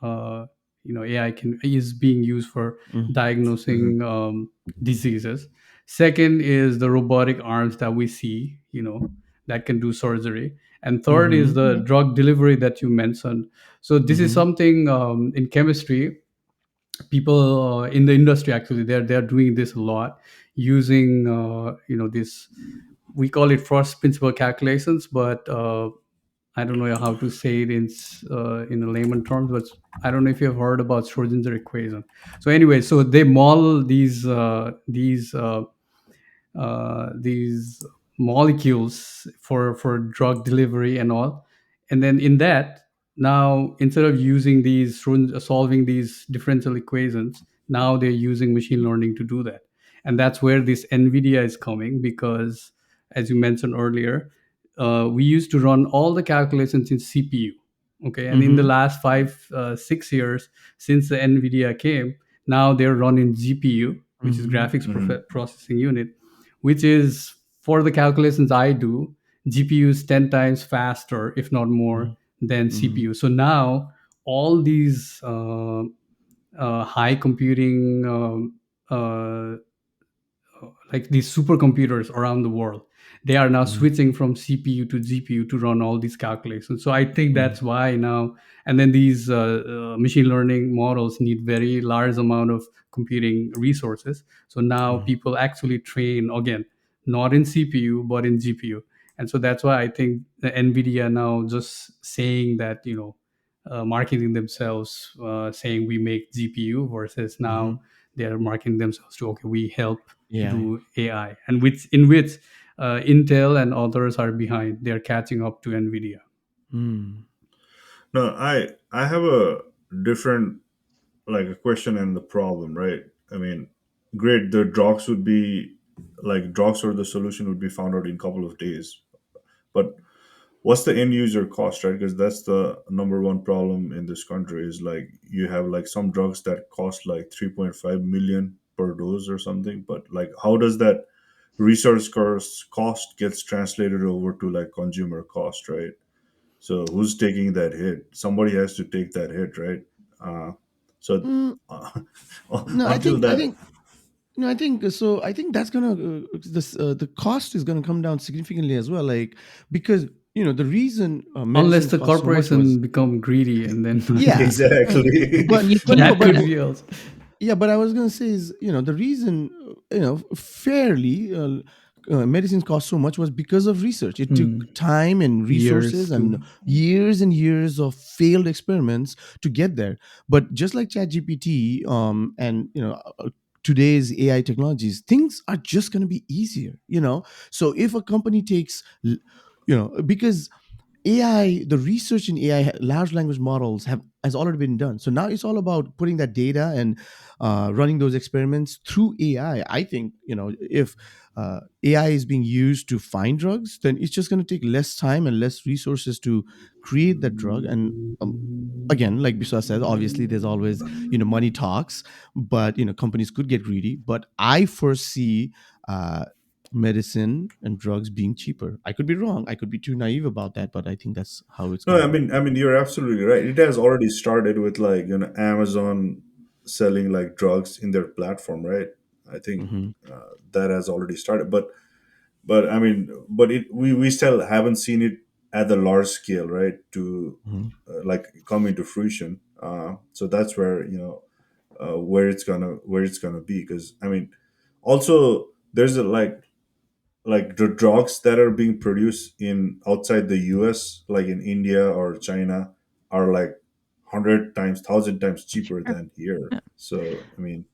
Uh, AI can is being used for Mm-hmm. diagnosing Mhm. diseases. Second is the robotic arms that we see, that can do surgery. And third is Mm-hmm. the drug delivery that you mentioned. So this is Mm-hmm. something in chemistry, people in the industry, actually they're doing this a lot, using this, we call it first principle calculations, but I don't know how to say it in a layman terms, but I don't know if you've heard about Schrodinger equation. So anyway, so they model these molecules for drug delivery and all. And then in that, now instead of using solving these differential equations, now they're using machine learning to do that. And that's where this NVIDIA is coming, because as you mentioned earlier, we used to run all the calculations in CPU. Okay, and in the Mm-hmm. last 5 6 years since the NVIDIA came, now they're running GPU, which is Mm-hmm. graphics Mhm. processing unit, which is, for the calculations I do, GPU is 10 times faster, if not more, than Mm-hmm. CPU. So now all these high computing, like these supercomputers around the world, they are now Mm-hmm. switching from CPU to GPU to run all these calculations. So I think Mm-hmm. that's why now. And then these machine learning models need very large amount of computing resources. So now people actually train again, not in CPU but in GPU. And so that's why I think the Nvidia now just saying that, marketing themselves, saying we make GPU, versus Mm-hmm. now they are marketing themselves to, okay, we help Yeah. do AI, and which Intel and others are behind. They're catching up to Nvidia. Mm. No, I have a different, like, a question and the problem, right? I mean, great, the drugs would be like drugs or the solution would be found out in a couple of days. But what's the end user cost, right? Because that's the number one problem in this country is like you have like some drugs that cost like 3.5 million per dose or something. But like, how does that research cost gets translated over to like consumer cost, right? So who's taking that hit? Somebody has to take that hit, right? Uh, so Mm, uh, no, until that, I think so. I think that's gonna the cost is gonna come down significantly as well. Like because the reason Unless medicines the cost so much was corporation become greedy and then yeah, uh, exactly. You but no, can't. that but could be also yeah, but I was gonna say is the reason fairly medicines cost so much was because of research. It took hmm, time and resources years and to. years of failed experiments to get there. But just like ChatGPT, and today's AI technologies, things are just gonna be easier. So if a company takes because AI, the research in AI, large language models has already been done. So now it's all about putting that data and running those experiments through AI. I think if AI is being used to find drugs, then it's just going to take less time and less resources to create that drug. And again, like Biswa said, obviously there's always money talks, but companies could get greedy. But I foresee uh, medicine and drugs being cheaper. I could be wrong. I could be too naive about that, but I think that's how it's No, going to I go. mean, you're absolutely right. It has already started with like Amazon selling like drugs in their platform, right? I think Hmm. that has already started, but I mean, but we still haven't seen it at the large scale, right? To Hmm. like come into fruition. So that's where where it's gonna be. Because I mean, also there's a like the drugs that are being produced in outside the US, like in India or China, are like 100 times, 1,000 times cheaper Sure. than here. Yeah. So I mean,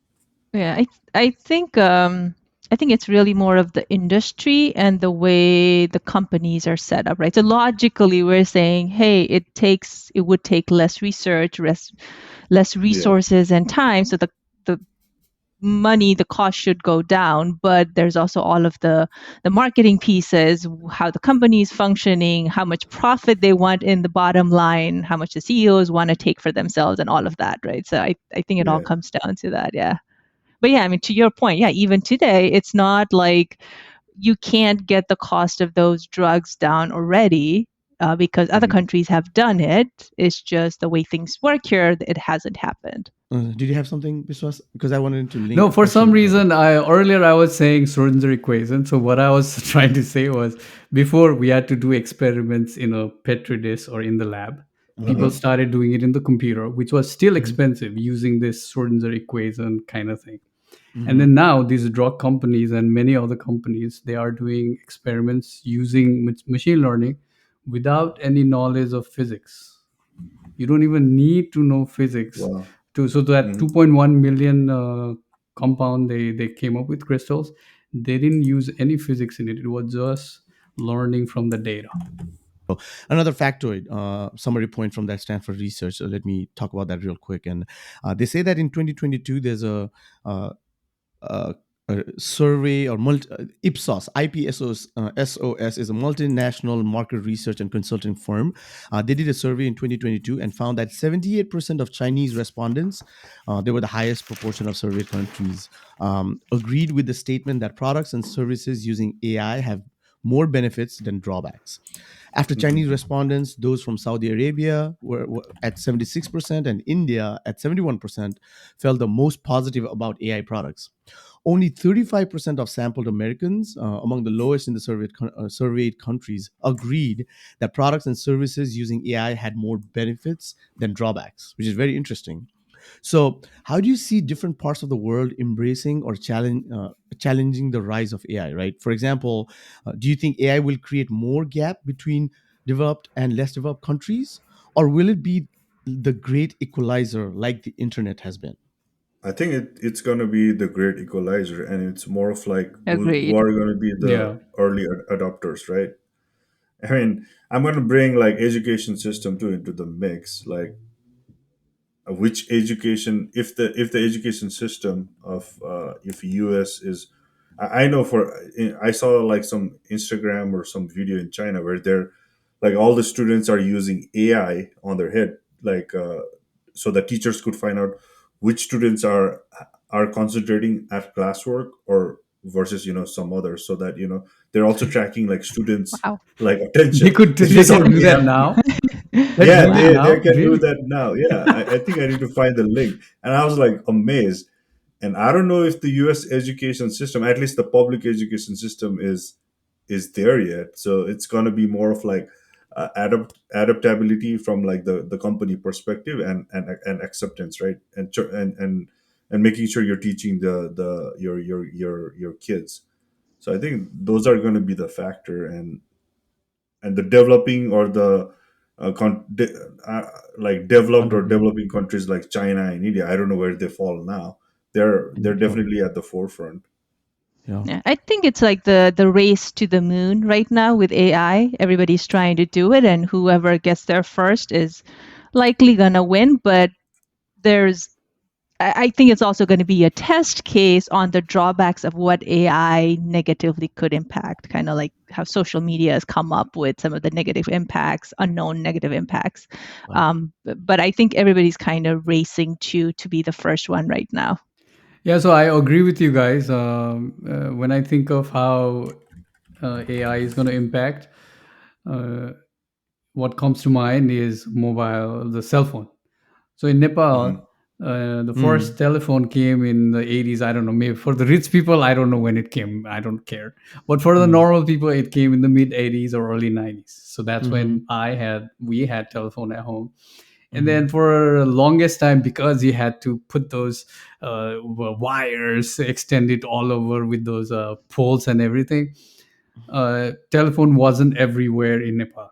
Yeah, I think it's really more of the industry and the way the companies are set up, right? So logically, we're saying, hey, it would take less research, less yeah, resources and time, so the money, the cost should go down. But there's also all of the marketing pieces, how the company is functioning, how much profit they want in the bottom line, how much the CEOs want to take for themselves, and all of that, right? So I think it all yeah. comes down to that, yeah. But yeah, I mean, to your point, yeah, even today, it's not like you can't get the cost of those drugs down already because other Mhm. countries have done it. It's just the way things work here, it hasn't happened. Did you have something, Biswas? Because I wanted to link No, a for some question together. reason, I earlier I was saying Schrodinger equation. So what I was trying to say was, before we had to do experiments in a petri dish or in the lab, people Hmm. Uh-huh. started doing it in the computer, which was still Hmm. expensive using this Schrodinger equation kind of thing. And Hmm. then now these drug companies and many other companies, they are doing experiments using machine learning without any knowledge of physics. You don't even need to know physics Wow. to. So that Mhm. 2.1 million compound they came up with crystals, they didn't use any physics in it. It was just learning from the data. So another factoid, summary point from that Stanford research. So let me talk about that real quick. And they say that in 2022, there's uh, uh, a survey or Ipsos, IPSOS, SOS is a multinational market research and consulting firm. They did a survey in 2022 and found that 78% of Chinese respondents, they were the highest proportion of surveyed countries, agreed with the statement that products and services using AI have more benefits than drawbacks. After Chinese Mhm. respondents, those from Saudi Arabia were at 76% and India at 71% felt the most positive about AI products. Only 35% of sampled Americans, among the lowest in the surveyed countries, agreed that products and services using AI had more benefits than drawbacks, which is very interesting. So, how do you see different parts of the world embracing or challenging the rise of AI? Right. For example, do you think AI will create more gap between developed and less developed countries, or will it be the great equalizer like the internet has been? I think it's gonna be the great equalizer, and it's more of like who Agreed. are gonna be the Yeah. early adopters, right? I mean, I'm gonna bring like education system too into the mix. Like which education, if the education system of if US is, I know for, I saw like some Instagram or some video in China where they're like all the students are using AI on their head, like so that teachers could find out which students are concentrating at classwork or versus some others, so that they're also tracking like students Wow. like They attention. could This they is can do already that happening. now. Let's Yeah, do it Wow. they now. can do Really? that now. Yeah, I think I need to find the link. And I was like amazed. And I don't know if the US education system, at least the public education system, is there yet. So it's going to be more of like adaptability from like the company perspective, and acceptance, right? And making sure you're teaching the your kids. So I think those are going to be the factor. And the developing or the like developed or Underground. developing countries like China and India, I don't know where they fall now. They're Yeah. definitely at the forefront. Yeah. Yeah, I think it's like the race to the moon right now with AI. Everybody's trying to do it, and whoever gets there first is likely gonna win. But there's I think it's also going to be a test case on the drawbacks of what AI negatively could impact, kind of like how social media has come up with some of the negative impacts, unknown negative impacts. Right. But I think everybody's kind of racing to be the first one right now. Yeah, so I agree with you guys. When I think of how AI is going to impact, uh, what comes to mind is mobile, the cell phone. So in Hmm. Nepal, the Mm. first telephone came in the 80s. I don't know, maybe for the rich people, I don't know when it came. I don't care. But for the Mm. normal people, it came in the mid 80s or early 90s. So that's Mm-hmm. when we had telephone at home. And Mm-hmm. then for the longest time, because you had to put those wires extended all over with those poles and everything, telephone wasn't everywhere in Nepal.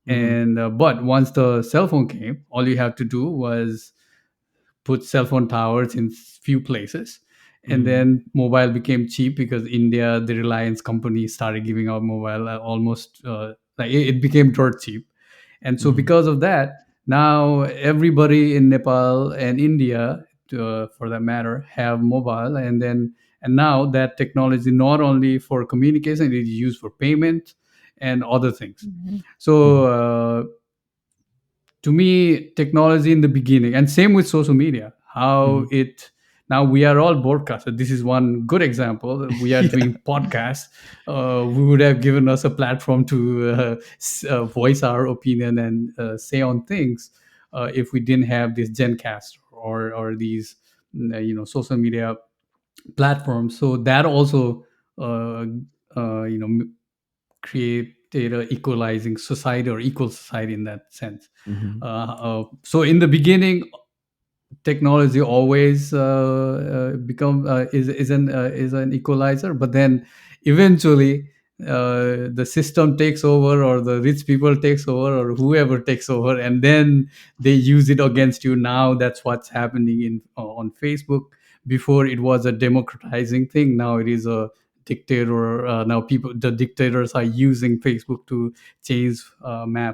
Mm-hmm. And but once the cell phone came, all you have to do was put cell phone towers in few places, and Mm-hmm. then mobile became cheap because India, the Reliance company, started giving out mobile almost like it became dirt cheap. And so Mm-hmm. because of that, now everybody in Nepal and India, for that matter, have mobile. And now that technology, not only for communication, it is used for payment and other things. Mhm. So Mm-hmm. to me, technology in the beginning, and same with social media, how Mm-hmm. it, now we are all broadcasters. This is one good example. We are Yeah. doing podcasts. We would have given us a platform to voice our opinion and say on things if we didn't have this Gencast or these social media platforms. So that also uh, created a equalizing society or equal society in that sense. Mm-hmm. So in the beginning, technology always become is an equalizer, but then eventually the system takes over, or the rich people takes over, or whoever takes over, and then they use it against you. Now that's what's happening in on Facebook. Before it was a democratizing thing, now it is a dictator. Now people, the dictators are using Facebook to change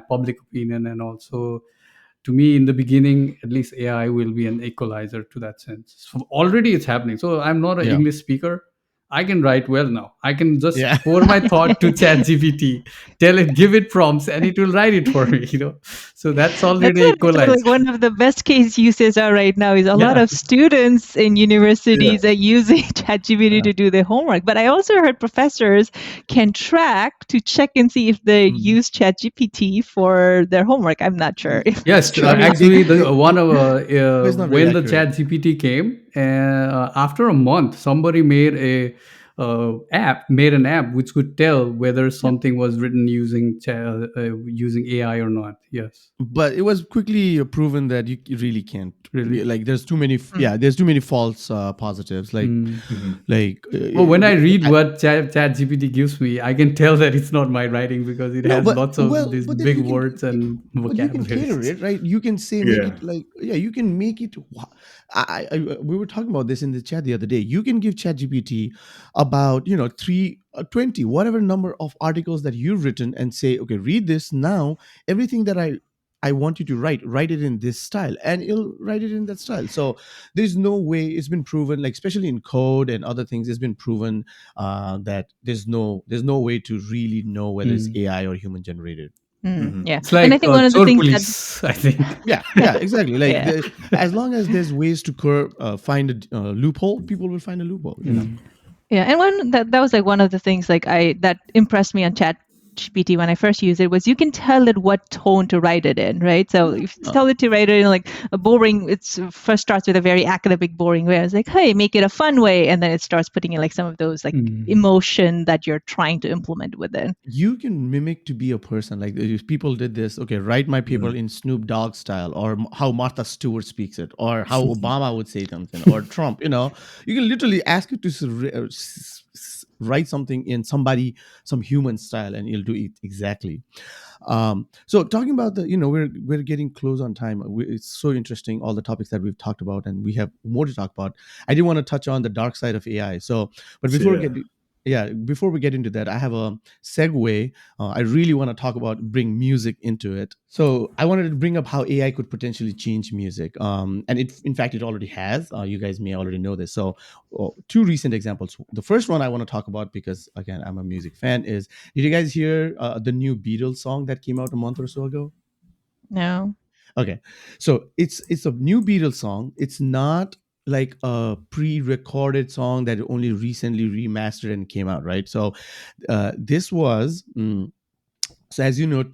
public opinion. And also, to me, in the beginning, at least, AI will be an equalizer to that sense. So already it's happening. So I'm not an Yeah. English speaker. I can write well now. I can just Yeah. pour my thought to ChatGPT, tell it, give it prompts, and it will write it for me. So that's That's already what I thought. equalized. Like one of the best case uses are right now is a lot Yeah, of students in Yeah. universities are using ChatGPT yeah. to do their homework. But I also heard professors can track to check and see if they Mm. use ChatGPT for their homework. I'm not sure if it's Yes, true. I mean, actually, the one of but it's not very when the accurate. Chat GPT came, after a month, somebody made made an app which could tell whether Yep. something was written using AI or not. Yes, But it was quickly proven that you really can't. really. Like, there's too many. Mm. Yeah, there's too many false positives. Mm. Hmm. Like. Well, when I read what Chat GPT gives me, I can tell that it's not my writing because it No, has but lots of well, these but then big you can, words and but you can cater vocabularies. it, right? You can say, make Yeah. it like, yeah, you can make it. We were talking about this in the chat the other day. You can give ChatGPT about 20 whatever number of articles that you've written and say, okay, read this now. Everything that I I want you to write it in this style, and it'll write it in that style. So there's no way, it's been proven, like especially in code and other things, it's been proven that there's no way to really know whether it's AI or human generated. Yeah. It's And I like think one of the Chor things that, Police, I think. Yeah, exactly. Like yeah. as long as there's ways to find a loophole, people will find a loophole. Yeah, and that was like one of the things like that impressed me on Chat GPT when I first used it was you can tell it what tone to write it in, right? So if you tell it to write it in like a boring, it's first starts with a very academic, boring way. I was like, hey, make it a fun way, and then it starts putting in like some of those like emotion that you're trying to implement within. You can mimic to be a person. Like if people did this, okay, write my paper in Snoop Dogg style, or how Martha Stewart speaks it, or how Obama would say something, or Trump. You can literally ask it to write something in some human style, and it'll do it exactly. So talking about we're getting close on time. It's so interesting, all the topics that we've talked about, and we have more to talk about. I did want to touch on the dark side of AI. So, but before we get into that, I have a segue. I really want to talk about bring music into it. So I wanted to bring up how AI could potentially change music. And in fact, it already has. You guys may already know this. So two recent examples. The first one I want to talk about, because again, I'm a music fan, is, did you guys hear the new Beatles song that came out a month or so ago? No. Okay, so it's a new Beatles song. It's not like a pre-recorded song that only recently remastered and came out, right? So this was so as you know,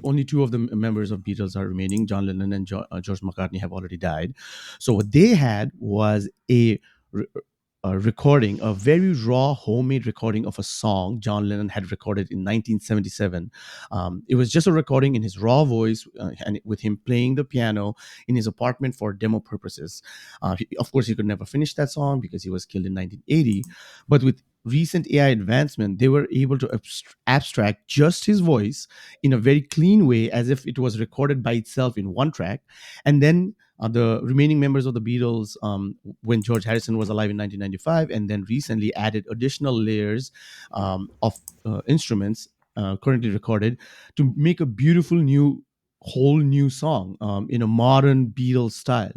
only two of the members of Beatles are remaining. John Lennon and George McCartney have already died. So what they had was re- a recording, a very raw, homemade recording of a song John Lennon had recorded in 1977. It was just a recording in his raw voice, and with him playing the piano in his apartment for demo purposes. Of course, he could never finish that song because he was killed in 1980. But with recent AI advancement, they were able to abstract just his voice in a very clean way, as if it was recorded by itself in one track. And then the remaining members of the Beatles, when George Harrison was alive in 1995, and then recently added additional layers of instruments currently recorded to make a beautiful whole new song in a modern Beatles style.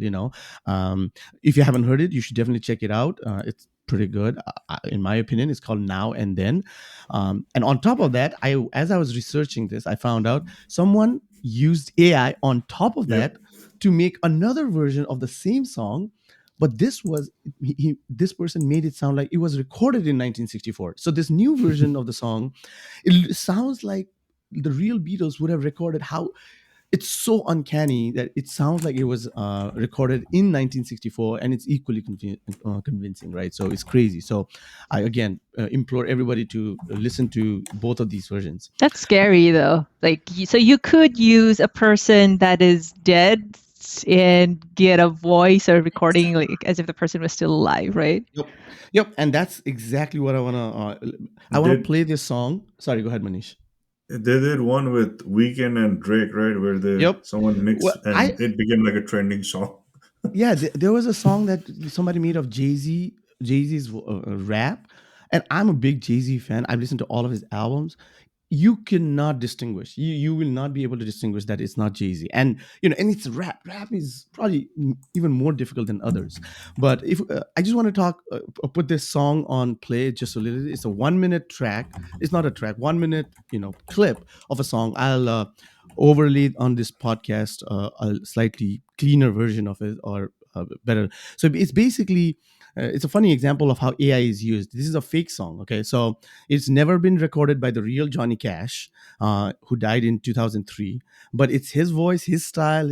If you haven't heard it, you should definitely check it out. It's pretty good, in my opinion. It's called Now and Then. And on top of that, as I was researching this, I found out someone used AI on top of that to make another version of the same song, but this person made it sound like it was recorded in 1964. So this new version of the song, it sounds like the real Beatles would have recorded. How it's so uncanny that it sounds like it was recorded in 1964, and it's equally convincing, right? So it's crazy. So I again implore everybody to listen to both of these versions. That's scary though. Like, so you could use a person that is dead and get a voice or recording like as if the person was still alive, right? Yep. And that's exactly what I want to play this song. Sorry, go ahead, Manish. They did one with Weeknd and Drake, right? Where someone mixed, Well, and it became like a trending song. Yeah, there was a song that somebody made of Jay-Z's rap, and I'm a big Jay-Z fan. I've listened to all of his albums. You cannot distinguish. You will not be able to distinguish that it's not Jay-Z. And and it's rap. Rap is probably even more difficult than others. But if I just want to put this song on play just a little. It's a 1-minute track. It's not a track. 1-minute clip of a song. I'll overlay on this podcast a slightly cleaner version of it, or better. So it's basically it's a funny example of how AI is used. This is a fake song, okay? So it's never been recorded by the real Johnny Cash, who died in 2003. But it's his voice, his style,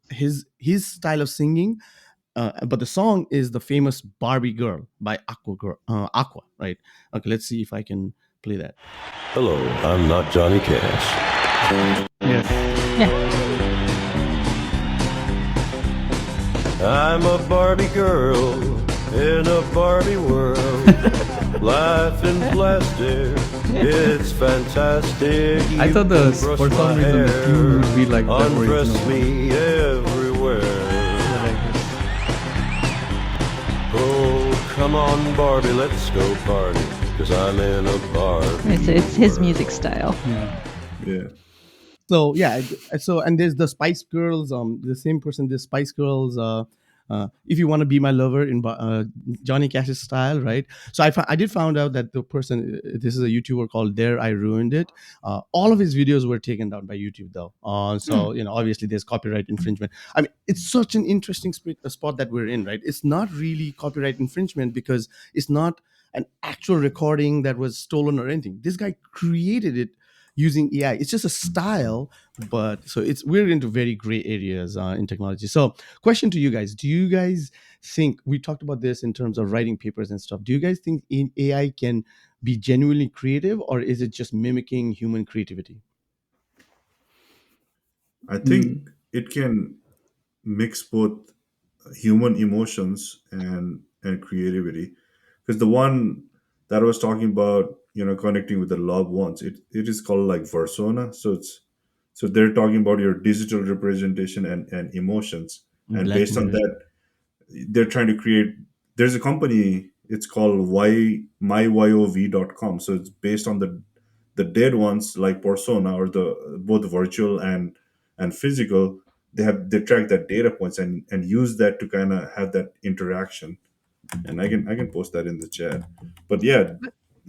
his style of singing. But the song is the famous Barbie Girl by Aqua, right? Okay, let's see if I can play that. Hello, I'm not Johnny Cash. Yes. Yeah. I'm a Barbie girl in a Barbie world. Life in plastic, it's fantastic. I thought for some reason the tune would be like the undress original. me everywhere. Oh, come on, Barbie, let's go party, 'cause I'm in a Barbie. It's his music style. Yeah. Yeah. So yeah, so and there's the Spice Girls, the same person, the Spice Girls, if you want to be my lover in Johnny Cash's style, right? So I did found out that the person, this is a YouTuber called There I Ruined It. All of his videos were taken down by YouTube though. Hmm. So obviously there's copyright infringement. I mean, it's such an interesting spot that we're in, right? It's not really copyright infringement because it's not an actual recording that was stolen or anything. This guy created it using AI. It's just a style, but so it's we're into very gray areas in technology. So, question to you guys: do you guys think we talked about this in terms of writing papers and stuff? Do you guys think AI can be genuinely creative, or is it just mimicking human creativity? I think Mm. it can mix both human emotions and creativity, because the one that I was talking about, connecting with the loved ones, it is called like persona. So they're talking about your digital representation and emotions, and Black based on Mirror. that they're trying to create. There's a company, it's called myyov.com. So it's based on the dead ones, like persona, or the both virtual and physical. They track that data points and use that to kind of have that interaction. And I can post that in the chat. But yeah,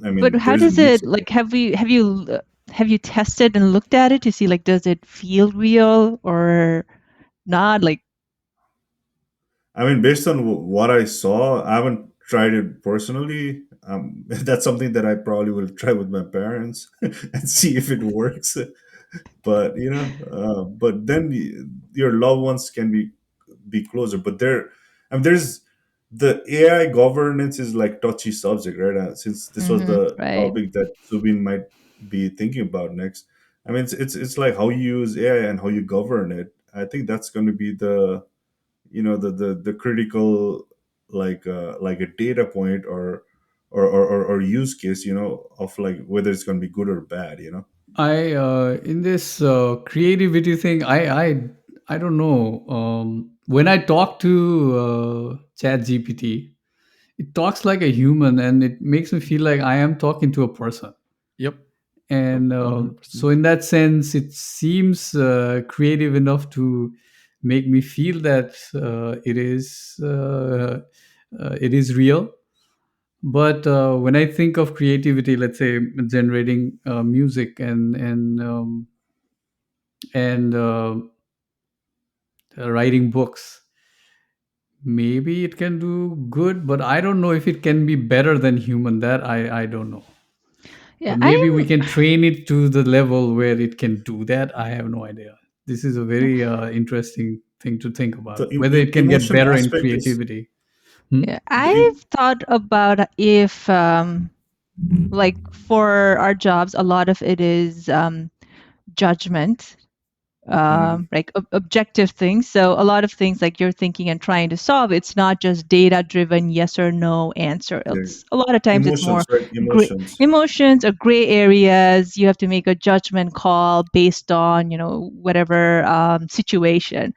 I But mean, how there's a does mix it of like? Have you tested and looked at it to see like does it feel real or not? Like, I mean, based on what I saw, I haven't tried it personally. That's something that I probably will try with my parents and see if it works. But but then your loved ones can be closer. But there's the AI governance is like touchy subject, right? Since this was the right? topic that Subin might be thinking about next. I mean, it's like how you use AI and how you govern it. I think that's going to be the critical, like a data point, or use case, of like whether it's going to be good or bad, I in this creativity thing, I don't know. When I talk to Chat GPT, it talks like a human, and it makes me feel like I am talking to a person. Yep. Yep. And 100%. so, in that sense, it seems creative enough to make me feel that it is real. But when I think of creativity, let's say generating music and writing books, maybe it can do good, but I don't know if it can be better than human. That I don't know. Yeah, But maybe we I'm. can train it to the level where it can do that. I have no idea. This is a very interesting thing to think the about, whether it can get emotion better in aspect is creativity. Hmm? Yeah, the I've thought about if like for our jobs, a lot of it is judgment, Mhm. like objective things. So a lot of things like you're thinking and trying to solve, it's not just data driven yes or no answer. Yeah. It's a lot of times it's more Emotions, right? Emotions. emotions or gray areas. You have to make a judgment call based on whatever situation.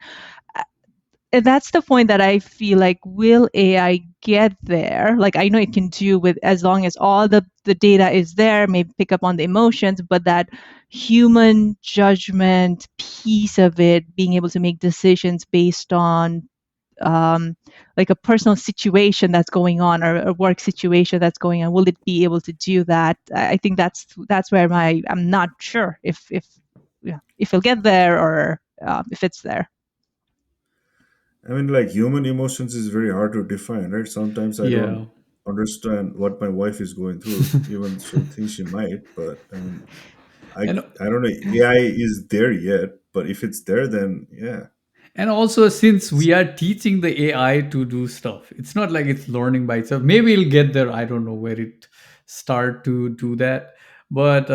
And that's the point that I feel like, will AI get there? Like, I know it can do with, as long as all the data is there, maybe pick up on the emotions, but that human judgment piece of it, being able to make decisions based on like a personal situation that's going on, or a work situation that's going on, will it be able to do that? I think that's where I'm not sure if yeah, if it'll get there, or if it's there. I mean, like, human emotions is very hard to define, right? Sometimes I don't Yeah. understand what my wife is going through, even she thinks she might. But I mean, I And I don't know. AI is there yet, but if it's there, then yeah. and also, since we are teaching the AI to do stuff, it's not like it's learning by itself. Maybe it'll get there. I don't know where it start to do that. But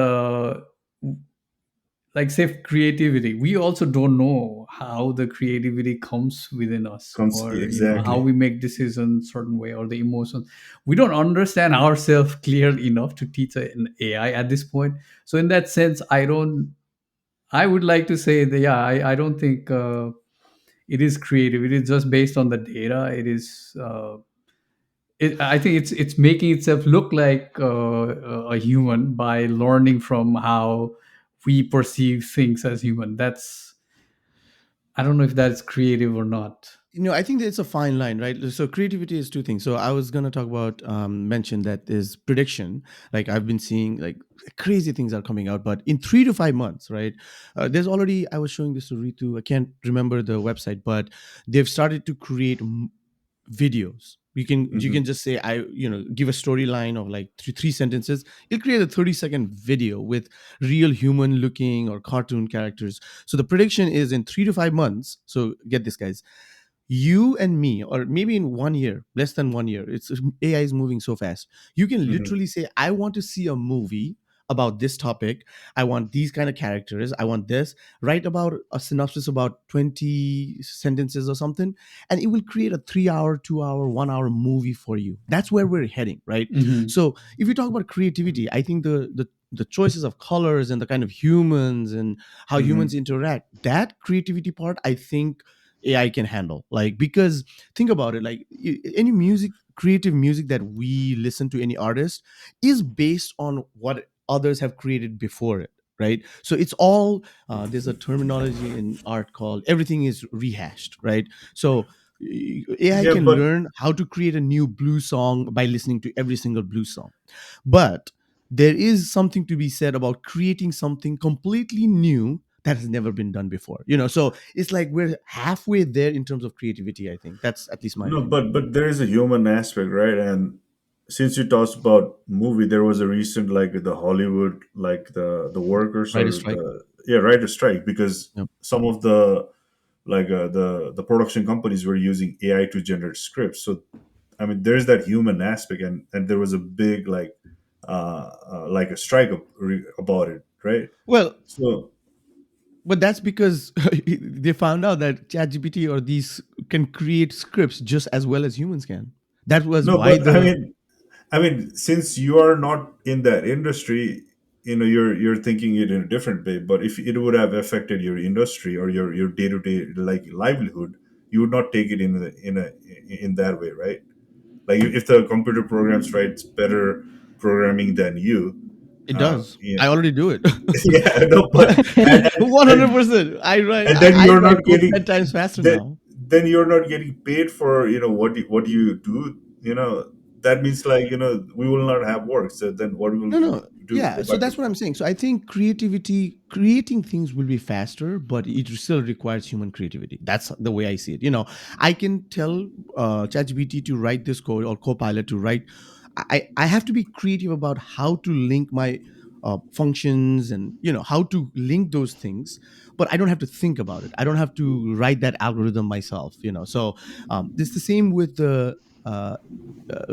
like say creativity, we also don't know how the creativity comes within us, Comes or how exactly. we make decisions certain way, or the emotions. We don't understand ourselves clear enough to teach an AI at this point. So in that sense, I would like to say that, yeah, I don't think it is creative. It is just based on the data. It is I think it's making itself look like a human by learning from how we perceive things as human. That's, I don't know if that's creative or not. I think that it's a fine line, right? So creativity is two things. So I was going to talk about, mention that is prediction. Like I've been seeing like crazy things are coming out, but in 3 to 5 months, right? There's already, I was showing this to Ritu, I can't remember the website, but they've started to create videos. You can Hmm. just say, give a storyline of like three sentences. It'll create a 30-second video with real human looking or cartoon characters. So the prediction is in 3 to 5 months. So get this, guys, you and me, or maybe in 1 year, less than 1 year, it's AI is moving so fast. You can Hmm. literally say, I want to see a movie about this topic. I want these kind of characters. I want this. Write about a synopsis about 20 sentences or something, and it will create a 3 hour, 2 hour, 1 hour movie for you. That's where we're heading, right? Hmm. So if you talk about creativity, I think the choices of colors and the kind of humans and how humans Hmm. interact, that creativity part, I think AI can handle. Like, because think about it, like any music, creative music that we listen to, any artist, is based on what others have created before it, right? So it's all, there's a terminology in art called everything is rehashed, right? So AI Yeah, can but learn how to create a new blues song by listening to every single blues song. But there is something to be said about creating something completely new that has never been done before. So it's like we're halfway there in terms of creativity. I think that's at least my no, opinion. but there is a human aspect, right? And since you talked about movie, there was a recent like the Hollywood, like the workers Right, or strike. the yeah, writer strike because Yep. some of the like the production companies were using AI to generate scripts. So I mean, there's that human aspect, and there was a big like a strike about it, right? Well, So but that's because they found out that ChatGPT or these can create scripts just as well as humans can. That was no, why but the I mean, since you are not in that industry, you're thinking it in a different way. But if it would have affected your industry or your day to day like livelihood, you would not take it in that way, right? Like if the computer programs writes better programming than you, it does. yeah, I already do it. yeah, no, but One hundred and percent. I write. and then I you're write not code 10 times getting faster then now. then you're not getting paid for what you do. That means like we will not have work. So then what will No, we no. do? Yeah. Go So back to that's what I'm farm. saying. So I think creativity, creating things will be faster, but it still requires human creativity. That's the way I see it. I can tell ChatGPT to write this code or Copilot to write. I have to be creative about how to link my functions and how to link those things, but I don't have to think about it. I don't have to write that algorithm myself. So it's the same with the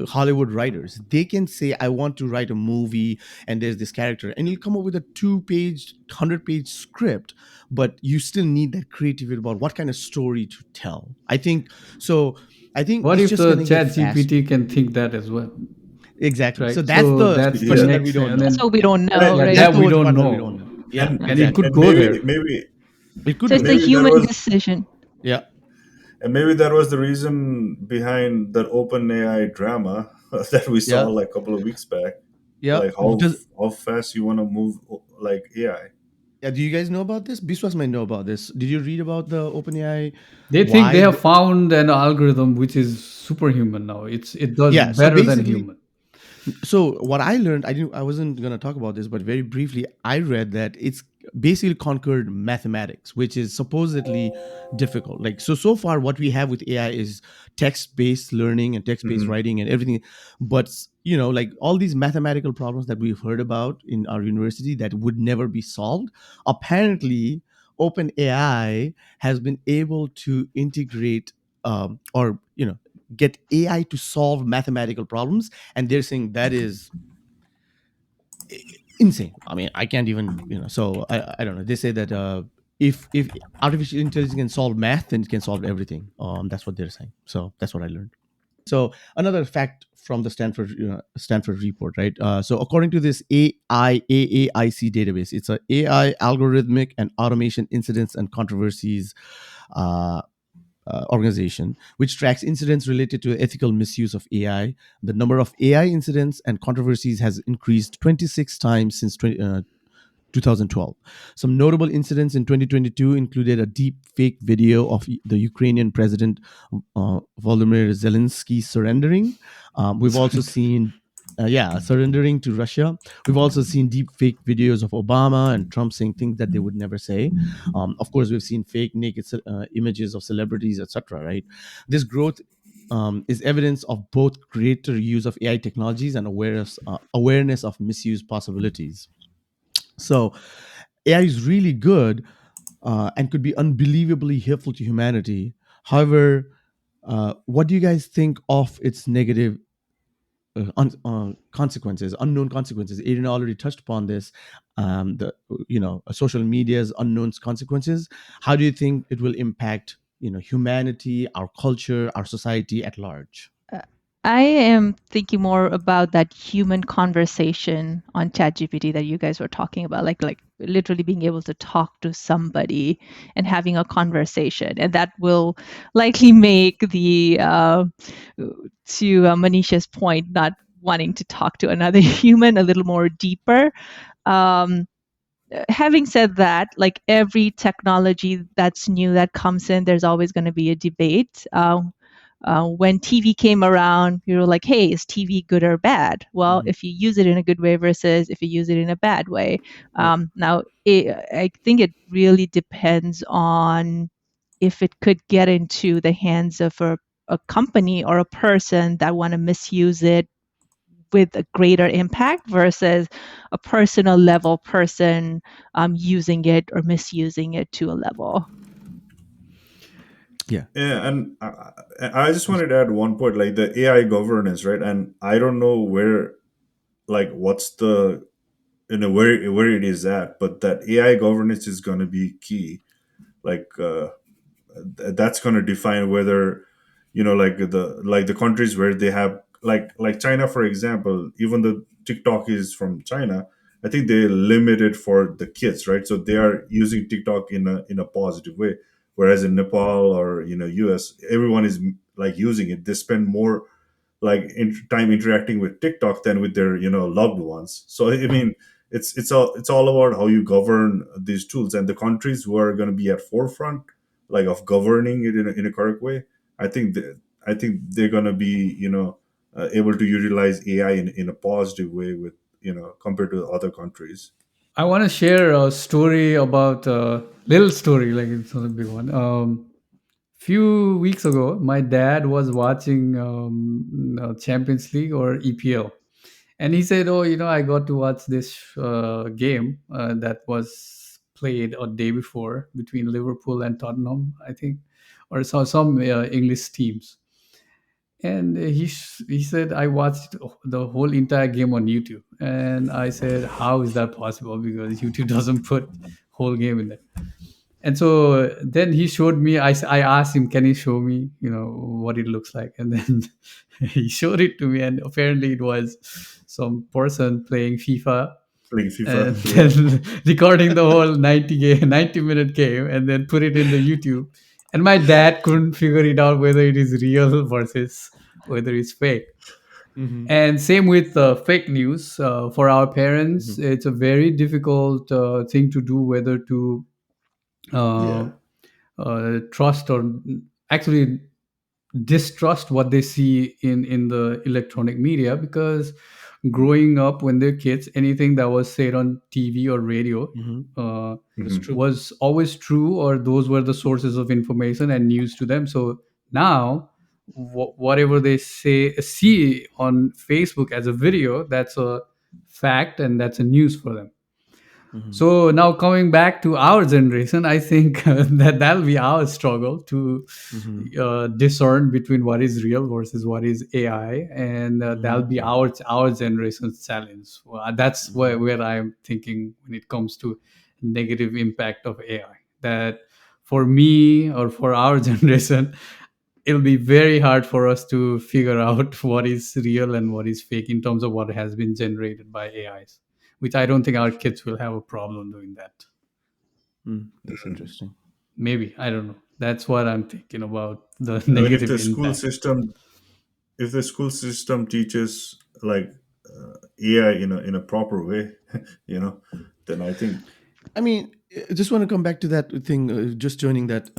Hollywood writers. They can say, I want to write a movie and there's this character, and you'll come up with a 2 page, 100-page script, but you still need that creativity about what kind of story to tell. I think so. I think What it's if just the going to get chat faster. GPT can think that as well? Exactly. So Right. that's So the that's the question Yeah, that we next, don't and know. That's then what we don't and know, I- yeah, right? that That's the we worst don't part that we don't know, know. Yeah, and it exactly. could and go maybe there. maybe It could So go it's the there. maybe that human was decision. Yeah. maybe that was the reason behind that open AI drama that we saw Yeah. like a couple of weeks back. Yeah. Like how fast you want to move like AI. Yeah, do you guys know about this? Biswas might know about this. Did you read about the OpenAI? They think they Why? have found an algorithm which is superhuman now. It does Yeah. So better than basically, human. so what I learned, I wasn't going to talk about this, but very briefly, I read that it's basically conquered mathematics, which is supposedly difficult. Like, so far what we have with AI is text-based learning and text-based Hmm. writing and everything. But like all these mathematical problems that we've heard about in our university that would never be solved, apparently OpenAI has been able to integrate, or get AI to solve mathematical problems, and they're saying that is insane. I mean, I can't even, so I don't know. They say that if artificial intelligence can solve math, then it can solve everything. That's what they're saying. So that's what I learned. So another fact from the Stanford report, right? So according to this AIAAIC database, it's a AI algorithmic and automation incidents and controversies uh, organization, which tracks incidents related to ethical misuse of AI. The number of AI incidents and controversies has increased 26 times since 2012. Some notable incidents in 2022 included a deep fake video of the Ukrainian president Volodymyr Zelensky surrendering. We've also Sorry. seen, yeah, surrendering to Russia. We've also seen deep fake videos of Obama and Trump saying things that they would never say. Of course, we've seen fake naked images of celebrities, etc. Right? This growth is evidence of both greater use of AI technologies and awareness of misuse possibilities. So AI is really good and could be unbelievably helpful to humanity. However, what do you guys think of its negative consequences, unknown consequences? Aiden already touched upon this. The social media's unknown consequences. How do you think it will impact humanity, our culture, our society at large? Uh, I am thinking more about that human conversation on ChatGPT that you guys were talking about, like literally being able to talk to somebody and having a conversation, and that will likely make the to Manisha's point, not wanting to talk to another human a little more deeper. Um, Having said that, like every technology that's new that comes in, there's always going to be a debate. When TV came around, you were like, hey, is TV good or bad? Well, Mhm. if you use it in a good way versus if you use it in a bad way. Yep. I think it really depends on if it could get into the hands of a company or a person that want to misuse it with a greater impact versus a personal level person using it or misusing it to a level. Yeah. Yeah, and I just wanted to add one point, like the AI governance, right? And I don't know where, like, what's the, where it is at, but that AI governance is going to be key. Like, that's going to define whether, like the countries where they have, like China, for example. Even though TikTok is from China, I think they limit it for the kids, right? So they are using TikTok in a positive way, whereas in Nepal or US, everyone is like using it. They spend more like time interacting with TikTok than with their loved ones. So I mean, it's all about how you govern these tools, and the countries who are going to be at forefront, like, of governing it in a correct way. I think they're going to be able to utilize AI in a positive way, with compared to other countries. I want to share a story about a little story, like it's not a big one. Few weeks ago, my dad was watching Champions League or EPL, and he said, "Oh, I got to watch this game that was played a day before between Liverpool and Tottenham, I think, or some English teams." And he said, I watched the whole entire game on YouTube. And I said, how is that possible? Because YouTube doesn't put whole game in there. And so then he showed me, I asked him, can he show me, what it looks like? And then he showed it to me. And apparently it was some person playing FIFA Playing and FIFA, yeah. then recording the whole 90-minute game and then put it in the YouTube. And my dad couldn't figure it out whether it is real versus whether it's fake. Hmm. And same with fake news. For our parents, Hmm. it's a very difficult thing to do, whether to uh, Yeah. trust or actually distrust what they see in the electronic media, because growing up when they're kids, anything that was said on TV or radio Hmm. uh, That's Hmm. true. was always true, or those were the sources of information and news to them. So now whatever they say see on Facebook as a video, that's a fact and that's a news for them. Hmm. So now coming back to our generation, I think that'll be our struggle to Hmm. discern between what is real versus what is AI, and that'll Hmm. be our generation's challenge. Well, that's where I'm thinking when it comes to negative impact of AI. That for me or for our generation, it'll be very hard for us to figure out what is real and what is fake in terms of what has been generated by AIs, which I don't think our kids will have a problem doing that. That's interesting. Maybe, I don't know. That's what I'm thinking about the I mean, if negative the school impact. system if the school system teaches, like, AI in a proper way, you know then I think I mean, I just want to come back to that thing, just joining that.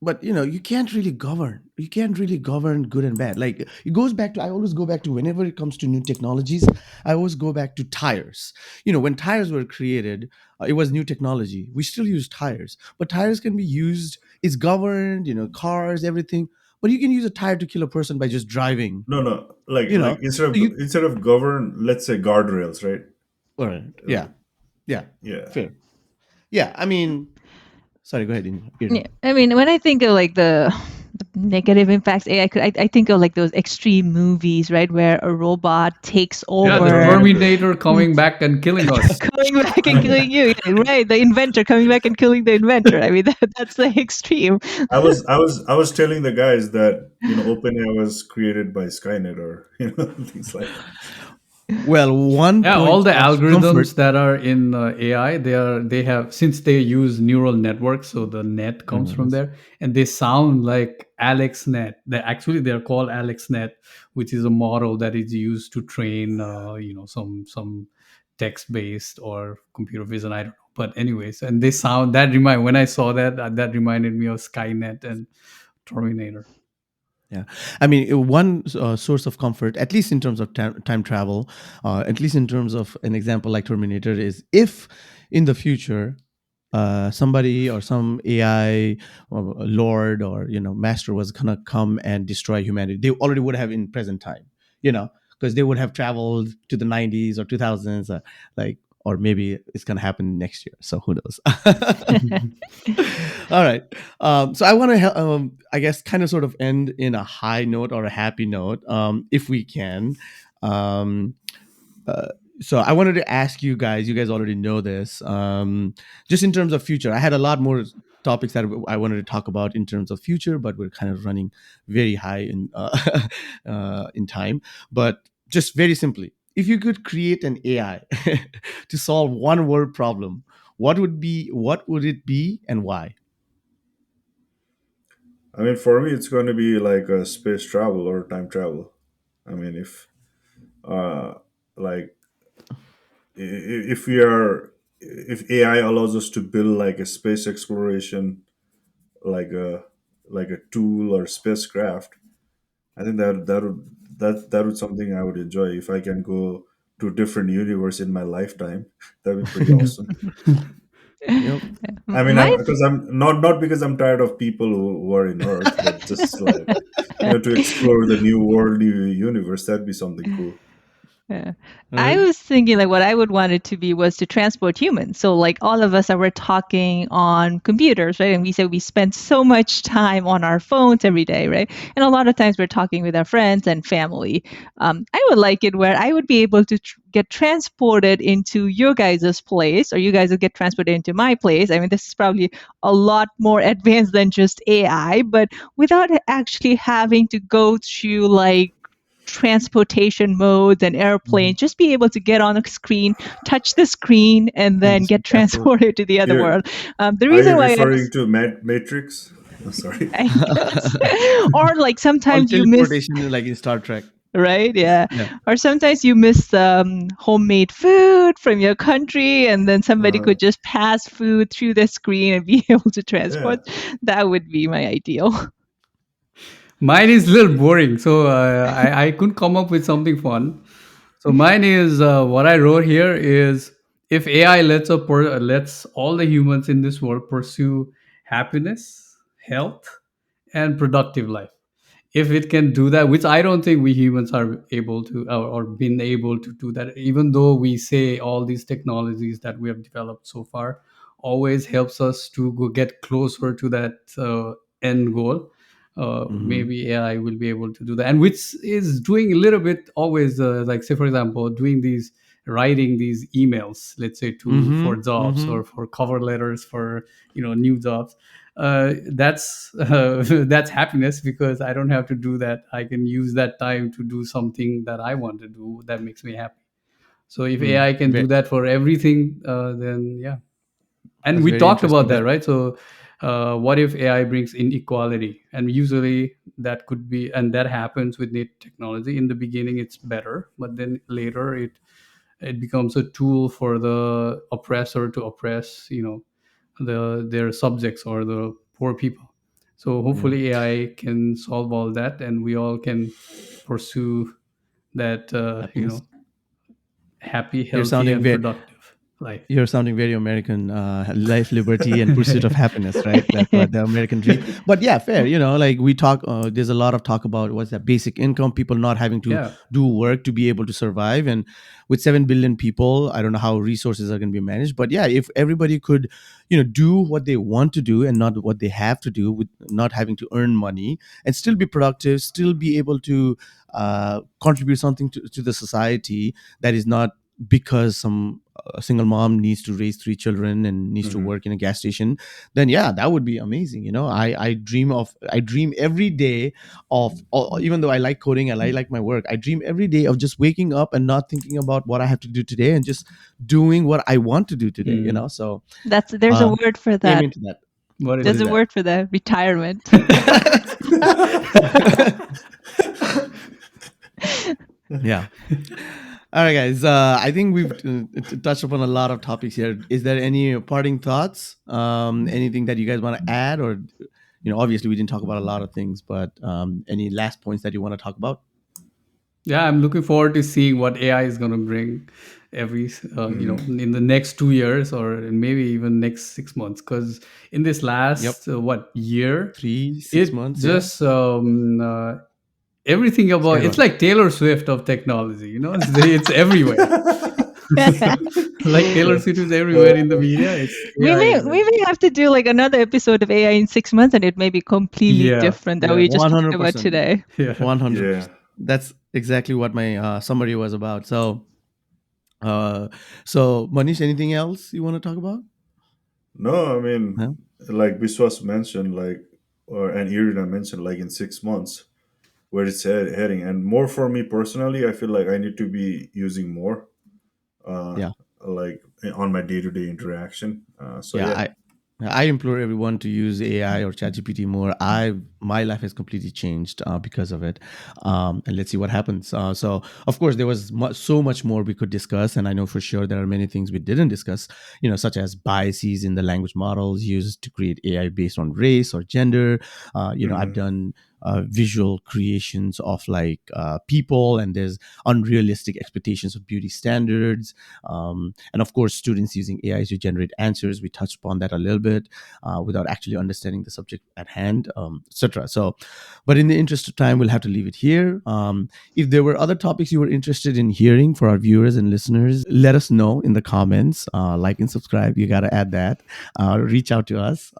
But you can't really govern. You can't really govern good and bad. Like it goes back to. I always go back to whenever it comes to new technologies. I always go back to tires. When tires were created, it was new technology. We still use tires, but tires can be used. It's governed. Cars, everything. But you can use a tire to kill a person by just driving. no, no. Like You like know. So you. instead of govern, let's say guardrails, right? All right. Uh, Yeah. Yeah. yeah. Fair. Yeah. I mean. Sorry. Go ahead, Yeah, Irna. I mean, when I think of like the negative impacts AI could, I think of like those extreme movies, right, where a robot takes Yeah, the over, Terminator. Terminator coming back and killing us. coming back and killing you, yeah, right? The inventor coming back and killing the inventor. I mean, that's the extreme. I was telling the guys that OpenAI was created by Skynet or things like that. Well, one Yeah, all point the of comfort. algorithms that are in AI, they have, since they use neural networks, so the net comes from Mhm. there, and they sound like AlexNet. They're called AlexNet, which is a model that is used to train, some text based or computer vision. I don't know, but anyways, and they sound that remind when I saw that, that reminded me of Skynet and Terminator. Yeah, I mean, one source of comfort, at least in terms of time travel, at least in terms of an example like Terminator, is if in the future somebody or some AI or a lord or master was gonna come and destroy humanity, they already would have in present time, because they would have traveled to the 90s or 2000s, like, or maybe it's gonna happen next year. So who knows? All right. So I want to, I guess, kind of sort of end in a high note or a happy note, if we can. Um, uh, so I wanted to ask you guys. You guys already know this. Just in terms of future, I had a lot more topics that I wanted to talk about in terms of future, but we're kind of running very high in time. But just very simply, if you could create an AI to solve one word problem, what would it be and why? I mean, for me, it's going to be like a space travel or time travel. I mean, if uh, like if we are if AI allows us to build like a space exploration, like a tool or spacecraft, I think that would something I would enjoy if I can go to different universe in my lifetime. That'd be pretty awesome. Yep. I mean, My because I'm not because I'm tired of people who are in Earth, but just like to explore the new world, new universe. That'd be something cool. Yeah. All I right. was thinking like what I would want it to be was to transport humans. So like all of us that were talking on computers, right? And we said we spend so much time on our phones every day, right? And a lot of times we're talking with our friends and family. I would like it where I would be able to get transported into your guys' place, or you guys would get transported into my place. I mean, this is probably a lot more advanced than just AI, but without actually having to go through like transportation modes and Mhm. airplanes, just be able to get on a screen, touch the screen, and And then just be get transported. transported to the other Here, world. The are you reason why I referring was, to Matrix? Oh, sorry. I guess, or like All sometimes you miss, teleportation, like in Star Trek. right? Yeah. Yeah. Or sometimes you miss homemade food from your country, and then somebody Uh, could just pass food through the screen and be able to yeah. transport. That would be my ideal. Mine is a little boring, so I couldn't come up with something fun. So mine is what I wrote here is, if AI lets all the humans in this world pursue happiness, health, and productive life. If it can do that, which I don't think we humans are able to, or been able to do that, even though we say all these technologies that we have developed so far always helps us to go get closer to that end goal. Hmm. Maybe AI will be able to do that, and which is doing a little bit always, like say for example, doing these writing these emails, let's say to for Hmm. jobs Hmm. or for cover letters for new jobs. That's that's happiness, because I don't have to do that. I can use that time to do something that I want to do that makes me happy. So if AI can do that for everything, then yeah. And That's we very talked interesting. about that, That. right? So what if AI brings inequality? And usually that could be, and that happens with new technology. In the beginning it's better, but then later it becomes a tool for the oppressor to oppress, their subjects or the poor people. So Yeah. hopefully AI can solve all that, and we all can pursue that, Happiness. happy, You're healthy, sounding and very productive life. You're sounding very American. Life, liberty, and pursuit of happiness, right? That's what the American dream. But yeah, fair. Like we talk. There's a lot of talk about what's that basic income. People not having to Yeah. do work to be able to survive. And with 7 billion people, I don't know how resources are going to be managed. But yeah, if everybody could, do what they want to do and not what they have to do, with not having to earn money and still be productive, still be able to contribute something to the society that is not because some a single mom needs to raise 3 children and needs to Hmm. work in a gas station, then yeah, that would be amazing. I dream every day of, even though I like coding and I like my work, I dream every day of just waking up and not thinking about what I have to do today and just doing what I want to do today. So There's a uh word for aim that. into that. What is What There's is a it? that? word for that. Retirement. Yeah. All right, guys. I think we've touched upon a lot of topics here. Is there any parting thoughts? Anything that you guys want to add, or obviously we didn't talk about a lot of things, but any last points that you want to talk about? Yeah, I'm looking forward to seeing what AI is going to bring Hmm. in the next 2 years, or maybe even next 6 months. Because in this Yep, last year, 3 6 it months. Yeah, just everything about it's skyrocket. like Taylor Swift of technology. It's everywhere. So, like Taylor Swift is everywhere in the media. It's we AI may everywhere. we may have to do like another episode of AI in 6 months, and it may be completely Yeah, different than yeah, we just One talked hundred about percent. today. yeah. 100%. Yeah. That's exactly what my summary was about. Uh, so Manish, anything else you want to talk about? No, I mean, No? like Biswas mentioned, like, and Irina mentioned, like in 6 months, where it's heading. And more for me personally, I feel like I need to be using more, uh, Yeah. like on my day to day interaction. So Yeah, yeah. I implore everyone to use AI or ChatGPT more. My life has completely changed because of it, and let's see what happens. So, of course, there was so much more we could discuss, and I know for sure there are many things we didn't discuss. Such as biases in the language models used to create AI based on race or gender. I've Hmm. done visual creations of like people, and there's unrealistic expectations of beauty standards, and of course students using AI to generate answers. We touched upon that a little bit without actually understanding the subject at hand, etc. So, but in the interest of time, we'll have to leave it here. If there were other topics you were interested in hearing for our viewers and listeners, let us know in the comments. Like and subscribe, you got to add that. Reach out to us.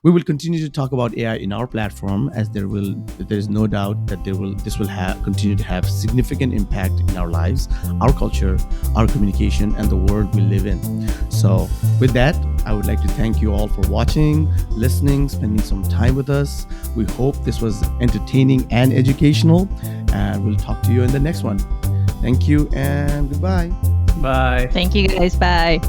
We will continue to talk about AI in our platform, as there's no doubt that this will have continue to have significant impact in our lives, our culture, our communication, and the world we live in. So, with that, I would like to thank you all for watching, listening, spending some time with us. We hope this was entertaining and educational, and we'll talk to you in the next one. Thank you and goodbye. Bye. Thank you guys. Bye.